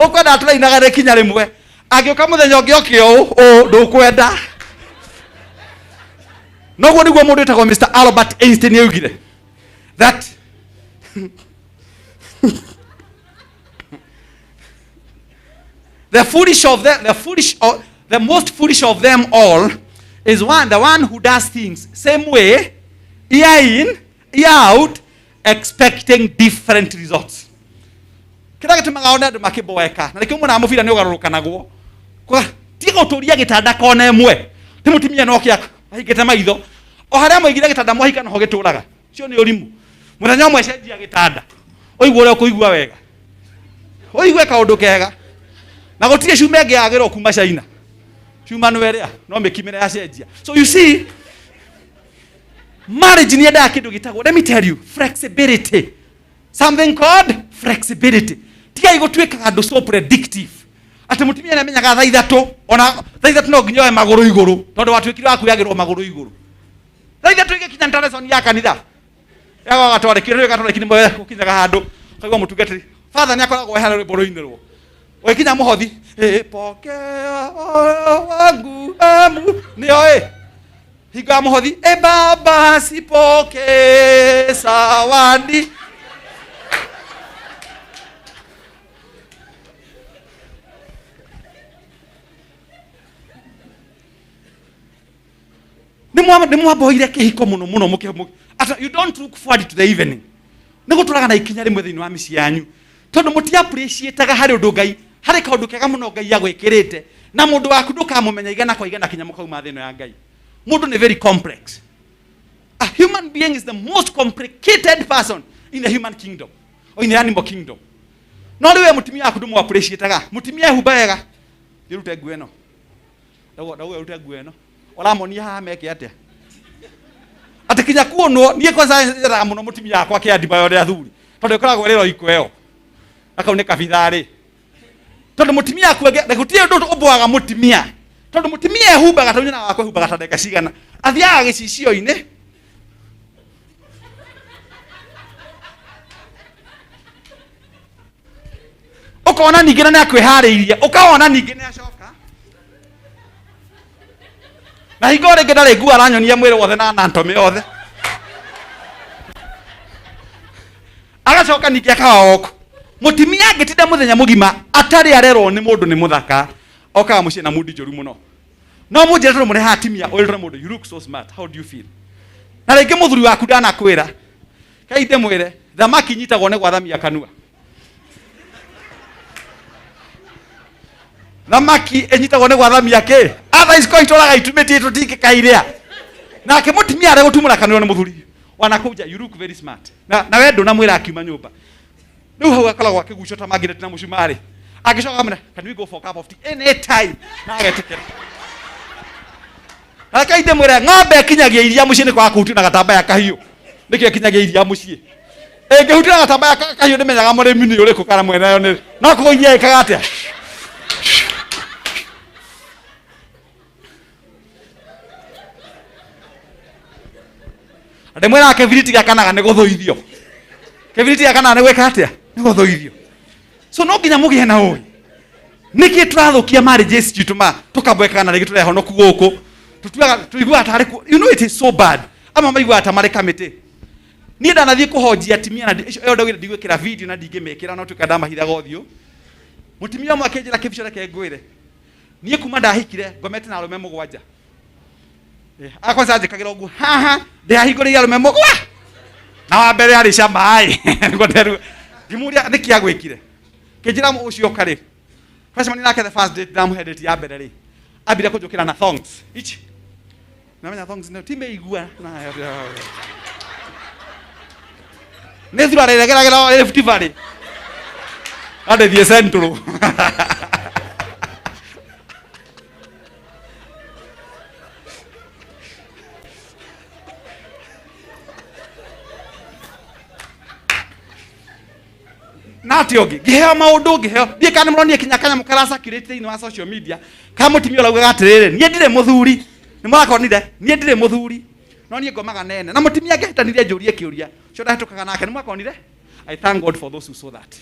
ukwenda turainaga rikinya rimwe agioka muthenya ungi okio ndukwenda noguo niguo mundu etagwo Mr. Albert Einstein yaugire that the most foolish of them all is the one who does things same way, year in, year out, expecting different results. Kira gitumaga ona andu makiboeka na nikio mwana mufira ni ugarurukanagwo kwa tiga uturia gitanda kona emwe timutimia no kiaka ahigete maitho o haria moigire gitanda mwahika no ho gituraga cio ni urimu muthenya mwe cenjia gitanda oigwo ria kuigua wega oigwe kaundu kega na gutire cume ngiagirwo kuma China cuma no eria no mikimire ya cenjia. So you see marriage ni enda kindu gitagwo, let me tell you, flexibility, something called flexibility. Tiga igutwika andu so predictive ati mutimia na menyaga thaa ithatu ona thaa ithatu no nginyoe maguru iguru tondu watwikire wakuyagirwo maguru iguru thaa ithatu igikinya telephone ya kanitha yago gatwarekire gatwarekire mwe ukinyaga handu kaigwa mutungatiri father ni akoragwo hana rwimbo-ini rwo wekinya muhothi pokea wangu amu nioe higa muhothi baba sipoke sawandi ni mwaboire kihiko muno muke you don't look forward to the evening nigo turaga na ikinya rimwe thiini wa misi yanyu tondu muti appreciate hari undu Ngai hari kaundu kega muno Ngai yagwikirite na mundu waku ndukamumenya igana kwa igana kinya mukauma thino ya Ngai. Mundu ni very complex. A human being is the most complicated person in the human kingdom or in the animal kingdom. No riwe mutimia aku ndumu appreciate ga mutimia ehumba wega irute nguo eno dawo irute nguo eno oramonia haha meke atia ati kinya kuonwo nie kwanza njera muno mutimia akwa kiandiba yore athuri tondu ikoragwo rero ikweo akaune kabithari tondu mutimia aku gutie ndu ubwaga mutimia tondu mutimia ehumbaga tondu na wakwa ehumbaga tandeka cigana athiaga gicicio-ini ukona ningĩ na kwĩharĩirie ukaona ningĩ nĩ acoka na hingo rĩngĩ ndarĩ nguo aranyonia mwĩrĩ wothe na anatomy yothe agacoka ningĩ akawa oko mutimia angĩtinda mũthenya mũgima atarĩ arerwo nĩ mũndũ nĩ mũthaka okaga mũciĩ na mudi njũru mũno no mũnjĩra tondũ mũrĩ haha atimia ũrĩtũre mũndũ you look so smart how do you feel na rĩngĩ mũthuri waku ndanakwĩra kaide mwĩre thamaki nyitagwo nĩ gwathamia kanua thamaki ĩnyitagwo nĩ gwathamia kĩ otherwise ko itũraga itumĩtie tũtingĩkairia nake mũtimia arĩ gũtumũra kanua nĩ mũthuri wanakuja you look very smart na wewe ndũna mwĩra akiuma nyũmba rĩu hau akoragwo akĩgucio ta magnet na mũcumarĩ agĩcoka amena can we go for a cup of tea anytime na agetekera akaide mwĩre ng'ombe kinyagia iria mũciĩ nĩ kwa kuhutia na gatambaya kahiũ nĩkĩo kinyagia iria mũciĩ ĩngĩhutia na gatambaya kahiũ ndĩmenyaga mũrĩmi nĩ ũrĩkũ kana mwene yo nĩ no kũgũithia ĩkaga atĩa ande mwena kebiriti gakanaga nĩ gũthũithio kebiriti gakanaga nĩ gwĩka atĩa nĩ gũthũithio so no nginya mũgĩe na ũĩ nĩkĩ tũrathũkia marriages citũ ma tũkambweka na rĩngĩ tũrehe honoku gũkũ tuiguaga tarĩ you know it is so bad ama maiguaga ta marĩ kamĩtĩ niĩ ndanathiĩ kũhonjia atimia na ĩyo ndagĩra ndigwĩkĩra video na ndingĩmĩkĩra no tuĩka ndamahithaga ũthiũ mũtimia ũmwe akĩnjĩra Kibicho reke ngwĩre niĩ kuma ndahikire ngomete na arũme mũgwanja akwanza njĩkagĩra ũguo haha ndĩahingũrĩire arũme mũgwa na wa mbere arĩ camaĩ ngĩmũria nĩkĩ agwĩkire kĩnjĩra ũcio karĩ freshman nake the first date ndamũhe date ya mbere rĩ ambire kũnjũkĩra na thongs ichi namenya thongs no timeigua na nĩ thura rĩregeragĩra Rift Valley adethie Central nati ogi ngiheo maundu ngiheo ndie kana muronie kinyakanya mukarasa kirete ino wa social media ka mutimia urauga atirire nie ndire muthuri ni mwakonire nie ndire muthuri no nie ngomaga nene na mutimia ngehitanire njurie kiuria cio ndahitukaga nake ni mwakonire I thank God for those who saw that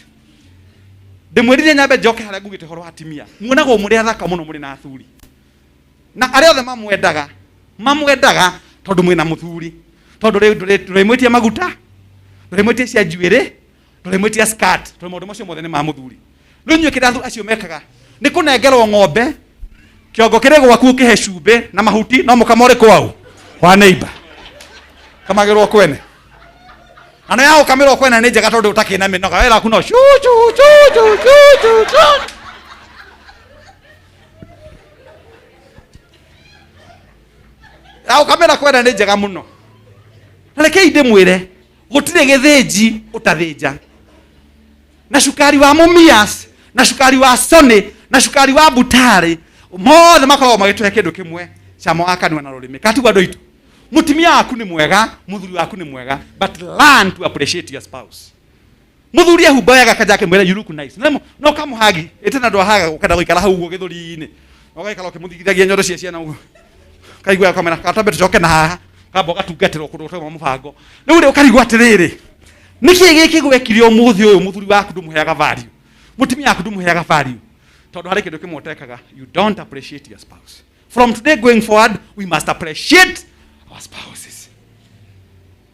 ndimwirire nyambe njoke haria ngugite horo atimia muonaga muri athaka muno muri na athuri na aria othe mamwendaga tondu mwina muthuri tondu ndimwitie maguta ndimwitie cia njuire ndimwitie skirt tondu maundu macio mothe ni ma muthuri riu nyue kirathu acio mekaga ni kunengerwo ng'ombe kiongo kire gwaku kihe cumbe na mahuti no mukamore kwao wa neighbor kamagirwo kwene ana yao kamero kwene ni njega tondu utakina minoga wera kuno chu chu chu chu chu chu yao kamera kwene ni njega muno na reke inde mwire gutire githĩnji utathinja na cukari wa mumias na cukari wa soni na cukari wa butari mothe makoragwo magĩtũhe kĩndũ kĩmwe camo akanua na rũrĩmĩ katigwa ndũ itũ mutimia waku nĩ mwega muthuri waku nĩ mwega but learn to appreciate your spouse muthuri ehumba wega kajake mwĩre you look nice no kamuhagi ĩtena ndwahaga ũkenda gũikara hau ũguo gĩthũri-inĩ ũgaikara ũkĩmũthigithagia nyondo cia ciana ũguo kaigua kamera katambe tũcoke na haha kamba ũgatungatĩrwo kũndũ gũtarĩ mũbango rĩu ũkarigwo atĩrĩrĩ nĩkĩ gĩkĩ gwekire ũmũthĩ ũyũ muthuri waku ndũmũheaga value mutimia waku ndũmũheaga value tondu harĩ kĩndũ kĩmwe ũtekaga you don't appreciate your spouse from today going forward we must appreciate our spouses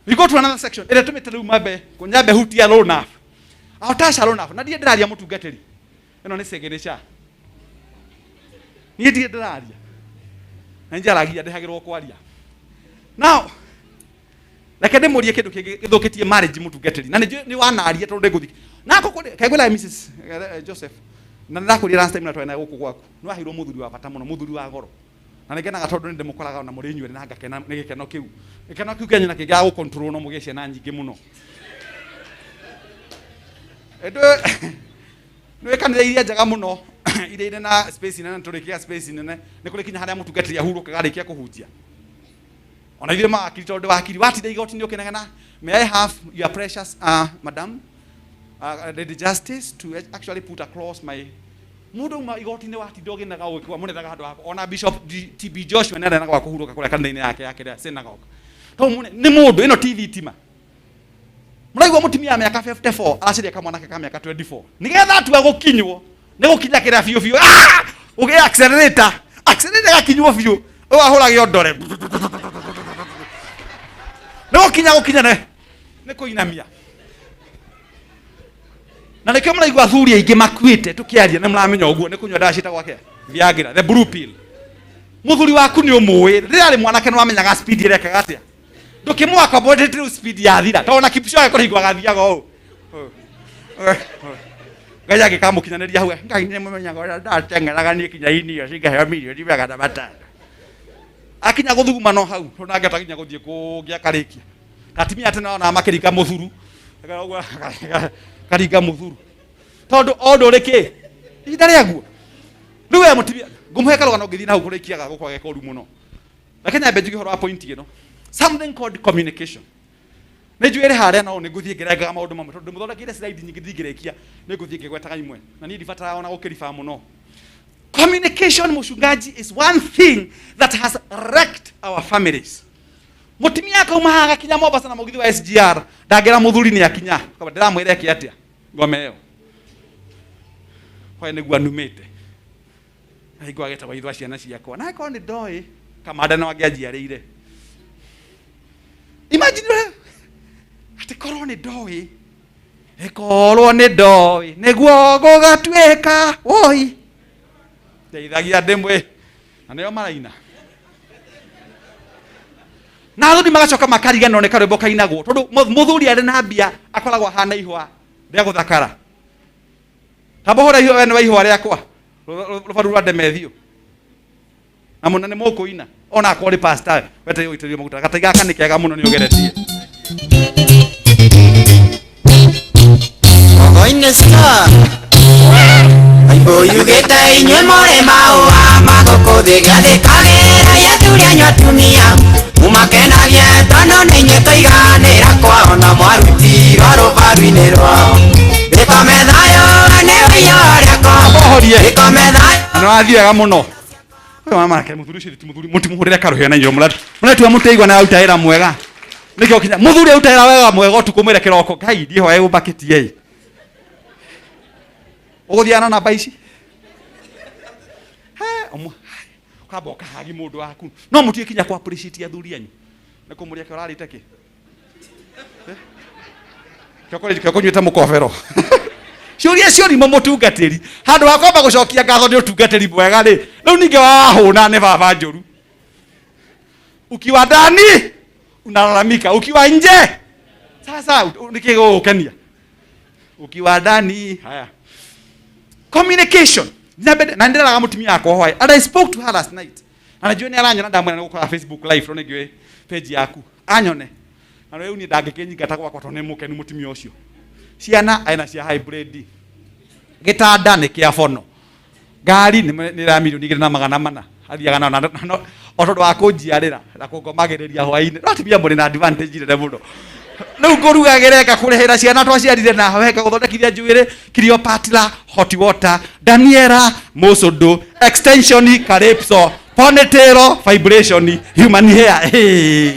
we go to another section ĩrĩa tũmĩte rĩu mambe kũnyambe hutia low enough aotasha low enough na ndiye ndĩraria mũtungatĩri ĩno nĩ signature niĩ ndiye ndĩraria na njaragia ndĩhagĩrwo kwaria now reke ndĩmũrie kĩndũ kĩngĩ gĩthũkĩtie marriage mũtungatĩri na nĩ wanaria tondu ndĩgũthika nako kaigwĩra Mrs Joseph na ndakũria last time na twena gũkũ gwaku nĩ wahirwo mũthuri wa bata mũno mũthuri wa goro na nĩgenaga tondu nĩ ndĩmũkoraga na mũrĩ inyuĩ na ngakena nĩ gĩkeno kĩu kenyu na kĩngĩaga gũcontrol no mũgĩe ciana nyingĩ mũno nĩ kanitha iria njega mũno iria irĩ na space nene tũrĩkĩga space nene nĩ kũrĩ kinya harĩa mũtungatĩri ahurũkaga arĩkia kũhunjia ona ithuĩ mawakiri tondu wakiri watinda igoti-inĩ ũkĩnegena may I have your precious madam the justice to actually put across my mundu ma igoti-inĩ watinda ũgĩnaga ũgĩkua mũnethaga handũ hako ona Bishop TB Joshua nĩ arenaga kũhurũka kũrĩa kanitha-inĩ yake rĩa synagogue to nĩ mũndũ ĩno ti thitima Muraigwa mutimia ya miaka 54 araciria kamwanake ka miaka 24 nigetha atua gukinywo ni gukinya kira biu biu uge accelerator gakinywo biu wahura giondore no gukinya ne kuinamia na nikio muraigwa athuri aingi makuite tukiaria ni muramenya uguo ni kunywa ndacita gwake Viagra the blue pill muthuri waku ni umui riri mwanake no amenyaga speed irekaga atia ndukimwaka bodete speed ya thira tona Kibicho akorigwa gathiaga o gaya gikamukinyanĩria hau ngai nĩ mũmenyaga ũrĩa ndateng'eraga niĩ kinya-inĩ iyo cingĩheo milioni magana matano akinya gũthuguma no hau nake atakinya gũthiĩ kũngĩa karĩkia atimia tene ona makĩringa mũthuru ũguo karinga mũthuru tondũ o ndũrĩ kĩ ihinda rĩaguo rĩu we mũtimia ngũmũhe karũgano ngĩthiĩ na hau kũrĩkiaga gũkwage koru mũno lakini nyambe njuge ũhoro wa point ĩno something called communication. Nejuere haria no ni guthie ngerengaga maundu mamwe tondu muthondekire slide nyingi thingĩrĩkia ni guthie ngĩgwetaga imwe na niĩ ndibatara ona gũkĩriba mũno. Communication mushungaji is one thing that has wrecked our families. Mutimia akauma haga kinya Mombasa na mugithi wa SGR ndangĩra muthuri nĩ akinya kaba ndiramwĩra eki atia ngome ĩyo kwa nĩguo anumĩte aigua agĩtagwo ithuĩ ciana ciakwa na akorwo nĩ ndoĩ kamanda no angĩanjiarĩire. Imagine ati korwo nĩ ndoĩ ekorwo nĩ ndoĩ nĩguo gũgatuĩka oi ndeithagia ndĩmwe na nĩo maraina na athuri magacoka makariganĩrwo nĩ karwĩmbo kainagwo tondũ mũthuri arĩ na mbia akoragwo hana ihũa rĩa gũthakara tamba hũra ihũa we nĩ wa ihũa rĩakwa rũbaru rwa Ndemethio na mũna nĩ mũkũina ona akorwo nĩ pastor wete ũitĩrĩrio maguta gatai gaka nĩ kega mũno nĩ ũgeretie Ogoine ska Aibo yugete inywe more maua magoko thigate kagera yeturia nyotumia umakenagie tono ninye toiganira kwao na mwaruti rwarubaru-inĩ rwao ĩkomethayo nĩ wĩyore bohorie ĩkomethayo no athiaga mũno we mama ke muthuri ucio ti muthuri mutimũhũrĩre karuhio na nyũmũ mũretua mũteigwa na autaĩra mwega nĩkĩo kinya muthuri autaĩra wega mwega ũtukũ mwĩre kĩroko ngai ndihoe ũmbaketie ũgũthiana namba ici kamba ũkahagi mũndũ waku no mũtige kinya ku appreciate athuri anyu nĩ kũmũria kĩ ũrarĩte kĩ kĩo kũnyuĩte mũkobero ciũria cionimo mũtungatĩri handũ wa kwamba gũcokia ngatho nĩ ũtungatĩri mwega rĩ rĩu ningĩ wahũna nĩ baba njũru ukiwa ndani unalalamika ukiwa nje sasa nikigũkenia ukiwa ndani haya communication na ndĩraga mũtumia yakwa hwaĩ and I spoke to her last night na najua nĩ aranyona ndamwĩra nĩ gũkora Facebook live rĩu nĩngĩoĩ page yaku anyone na rĩu niĩ ndangĩkĩnyingata gwakwa tondũ nĩ mũkenu mũtumia ũcio ciana aina cia hybrid gĩtanda nĩ kĩa bono ngari nĩ ra milioni 2.4 athiaga na o tondũ wa kũnjiarĩra na kũngomagĩrĩria hwaĩ-inĩ no atumia mũrĩ na advantage nene mũno rĩu ngũrugagĩra ngakũrĩhĩra ciana twaciarire na weka gũthondekithia njuĩrĩ Cleopatra hot water Daniela Mosodo extension calypso ponytail vibration human hair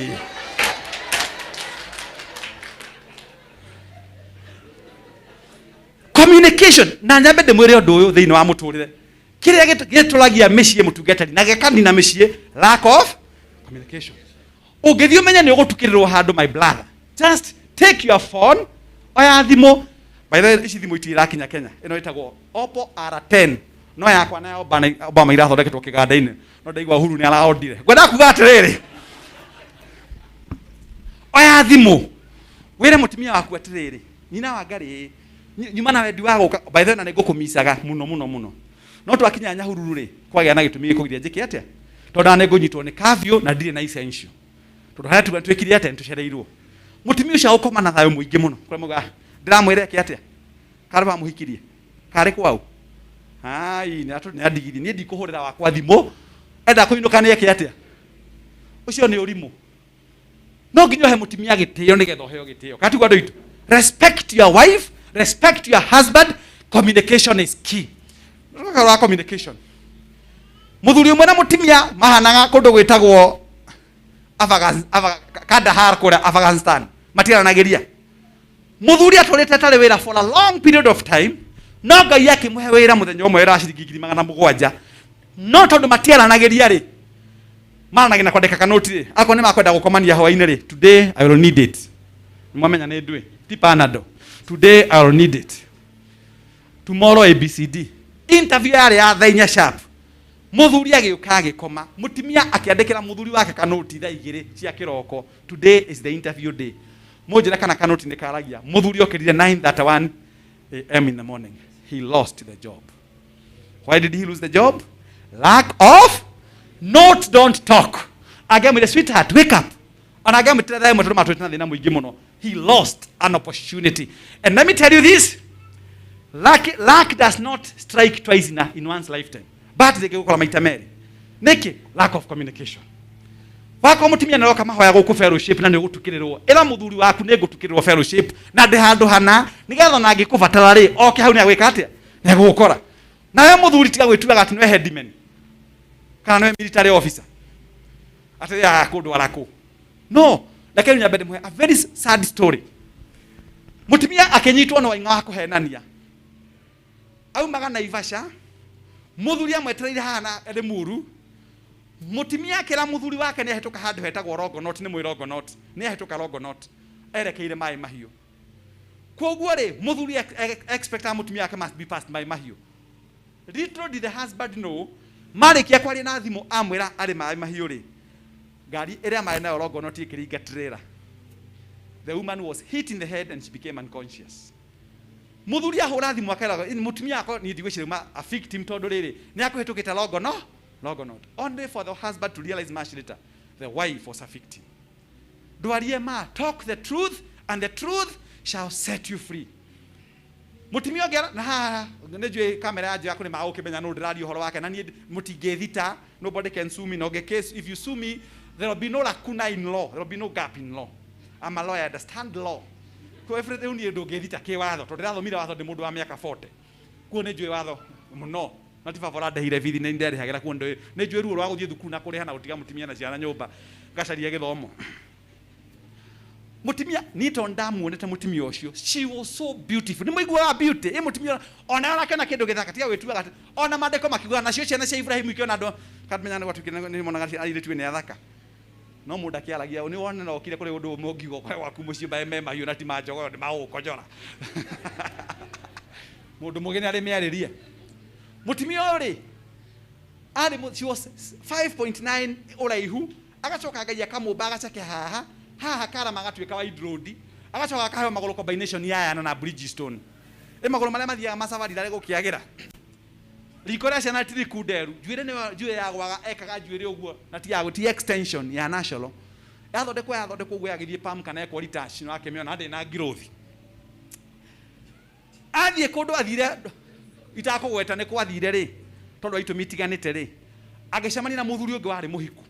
communication na nyambe ndĩmwĩre ũndũ ũyũ thĩinĩ wa mũtũrĩre kĩrĩa gĩtũragia mĩciĩ mũtungatĩri na gĩkanina mĩciĩ lack of communication ũngĩthiĩ ũmenye nĩ ũgũtukĩrĩrwo handũ my brother just take your phone oya thimũ by the way ici thimũ itirakinya Kenya ĩno ĩtagwo Oppo R10 no yakwa na Obama irathondeketwo kĩganda-inĩ no ndaigua Uhuru nĩ araondire ngwenda kuga atĩrĩrĩ oya thimũ wĩre mũtumia waku atĩrĩrĩ nyina wa Ngarĩ nyuma na wendi wa gũka by the way na nĩ ngũkũmicaga mũno no twakinya Nyahururu rĩ kwagĩa na gĩtũmi gĩkũgiria njĩke atĩa tondũ nĩ ngũnyitwo nĩ kavio na ndirĩ na essential tondũ harĩa twĩkire atĩa nĩtũcereirwo mutumia ũcio ũkoma na thayũ mũingĩ mũno kũrĩa muga ndiramwĩra eke atĩa karba mũhikirie karĩ kwau ai nĩ adigiri niĩ ndikũhũrĩra wakwa thimũ enda kũinũka nĩ eke atĩa ũcio nĩ ũrimũ no nginya he mũtumia gĩtĩo nĩgetha ũheo gĩtĩo katigwa andũ aitũ respect your wife respect your husband communication is key wa communication muthuri ũmwe na mũtumia mahanaga kũndũ gwĩtagwo Kandahar kũrĩa Afghanistan matiranagĩria muthuri atolete tare wira for a long period of time no ngai yake muhe wira muthenya umwe ra ciringi 700 no tondu matiaranageria ri maranagina kwandika kanoti ri ako ni makwenda gukomania hwaini ri today I will need it mwamenya ni ndui ti panado today I will need it tomorrow ABCD interview yari ya thainya sharp muthuri agiuka agikoma mutimia akiandikira muthuri wake kanoti tha igiri cia kiroko today is the interview day mujira kana kanoti ni karagia muthuri okirire 9:31 AM in the morning he lost the job. Why did he lose the job? Lack of note, don't talk. Again with the sweetheart, wake up. And again with the he lost an opportunity. And let me tell you this, lack does not strike twice in one's lifetime. But they go lack of communication. Wako mutimia na kama hoya guku fellowship na ni gutukirirwo ira muthuri waku ni gutukirirwo fellowship na ndi handu hana nigetha na ngikubatara ri oke hau ni agwika atia ni gukora na we muthuri tiga gwituaga ati ni headman kana ni military officer ati ya kundu arako no lakini nyabede mwe a very sad story mutimia akenyitwo no wainga wako henania au magana Ivasha muthuri amwetereire hana ende muru mutimia kira muthuri wake ni ahituka handu hetagwo Rogonot ni Mwirogonot ni ahituka Rogonot erekeire mai mahiu koguo ri muthuri expect mutimia yake must be passed by mahiu. Little did the husband know marikia kwari na thimu amwira ari mai mahiu ri gari ira mai na Rogonot ikiringa trailer. The woman was hit in the head and she became unconscious. Muthuri ahura thimu akera mutimia ako ni ndigwiciruma a victim tondu riri ni akuhitukite Rogonot. Only for the husband to realize much later the wife was a victim. Duarie ma, talk the truth and the truth shall set you free. Mutimio gera na nejwe kamera yaje yako ni maoke benya no radio horo wake na ni mutigethita nobody can sue me no ge case if you sue me there will be no lacuna in law, there will be no gap in law. I'm a lawyer, I understand law. Ko everything ni ndo gethita ke watho to ndira thomira watho ndi mundu wa miaka 40 ko nejwe watho muno na ti favora ndehire bithi ni ndere hagera ku ndo nejwe ruo rwa guthie thukuru na kuriha na gutiga mutimia na ciana nyumba gacaria githomo mutimia ni to ndamuonete mutimia ucio she was so beautiful ni muigua beauty mutimia ona ona kana kindu githaka tiga wetuaga ona mandeko makigwa na cio ciana cia Ibrahim ikiona ndo kadmenya ngo tukina ni mona gati aire tu ni athaka no muda kiaragia ni wona no kire kuri undu mungigo kwa waku muci ba mema hiyo nati majogo ni maukojora mundu mugeni ari miaririe mutimia ori ari she was 5.9 uraihu agacoka ngaia kamumba agacake haha kara magatuika wide road agacoka akahe magoro combination ya na Bridgestone magoro maria mathiaga masavari dare gukiagira rikora ciana tiri kunderu njuire ni njuire ya gwaga ekaga njuire uguo na ti ya guti extension ya national yathondekwo uguo yagithie pam kana ekwo retouch no akemiona ndi na growth athie kundu athire itakugweta ni kwathire ri tondu aitu mitiganite ri agicemania na muthuri ungi wari muhiku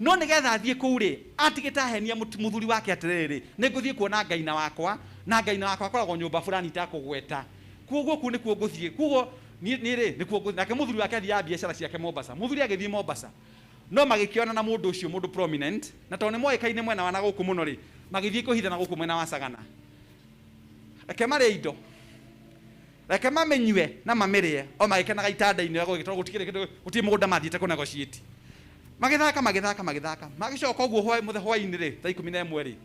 no nigetha athie kuu ri atigita henia muthuri wake atiriri ni nguthie kuona ngaina wakwa akoragwo nyumba fulani itakugweta kuoguo ku ni kuo nguthie kuoguo ni ri ni kuo nake muthuri wake athia biashara ciake Mombasa muthuri agithie Mombasa no magikiona na mundu ucio mundu prominent na tondu moikaine mwena wa na guku muno ri magithie kuhitha na guku mwena wa Sagana ake mari indo reke mamenywe na mamirie o magikenaga itanda-ini yago gitorwo gutikire kindu gutie mugunda mathiete ku negotiate magithaka magicoka uguo hwaini ri thaa 11 ri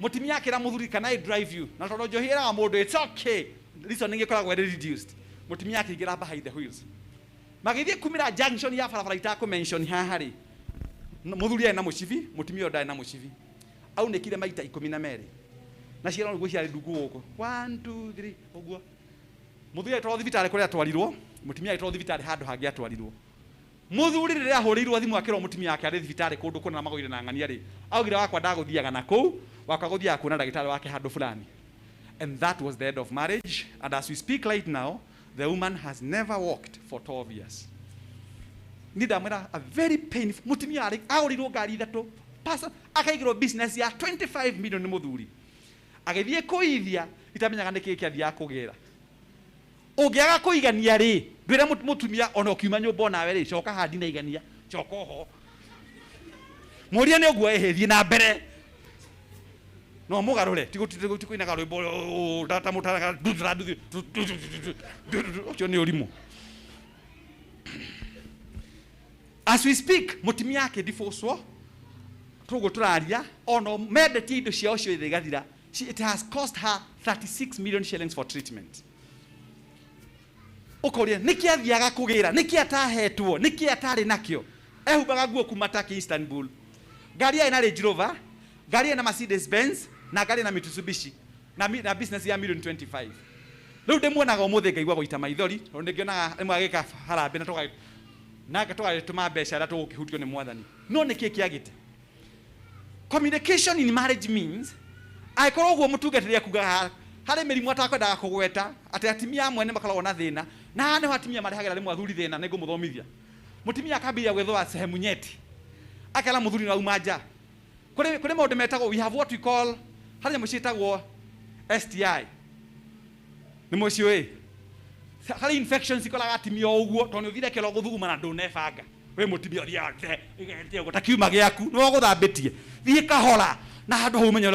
mutimia akira muthuri kana I drive you na tondu njohira mundu it's okay reasoning ikoragwo reduced mutimia akigira behind the wheels magithie kumira junction ya barabara itako mention haha ri muthuri na mucivi mutimia ndai na mucivi au nekire maita 12 na ciara ngo ciari ndugu guko 1 2 3 uguo muthuri aitwa thibitari kuria atwarirwo mutimia aitwa thibitari handu hangi atwarirwo muthuri riria ahurirwo thimu akirwo mutimia yake ari thibitari kundu kuna magoire na ngania ri augira wakwa ndaguthiaga na kuu wakaguthiaga kuna ndagitari wake handu fulani and that was the end of marriage and as we speak right now the woman has never walked for 12 years nidamira a very painful mutimia ari ahurirwo ngari ithatu pasa akaigirwo business ya 25 million ni muthuri agithie kuithia itamenyaga niki kiathia kugira ungiaga kuigania ri ndwire mutumia ona ukiuma nyumba nawe ri coka handi na igania coka ho muria ni uguo ehethie na mbere no mugarure tikuina garwimbo data mutara ocho ni urimo. As we speak mutimia yake divorce tugo turaria ono medeti indo cia ocio ithigathira. It has cost her 36 million shillings for treatment. Ukoria niki athiaga kugira niki atahetwo niki atari nakio ehumbaga nguo kuma Turkey Istanbul. Gari ina Range Rover, gari ina Mercedes Benz na gari ina Mitsubishi na business ya $1.25 million. Riu ndimwonaga umuthe ngaigwa goita maithori tondu ndingionaga imwe agika harambe na toga tuma mbeca ra tugukihutio ni mwathani. No niki kiagite communication in marriage means aikorwo guo mutungatiri akuga hari mirimu atakwendaga kugweta ati atimia amwe ne makoragwo na thina na ne atimia marehagera rimwe athuri thina ningu muthomithia mutimia akambia gwethwa sehemu nyeti akala muthuri na umanja kuri maundu metagwo we have what we call hari mucitagwo STI ni mucio hari infections ikoraga atimia uguo tondu uthire kero guthuguma na ndunebanga we mutimia uthia igete gutakiuma giaku no guthambitie thie kahora na handu hau menyo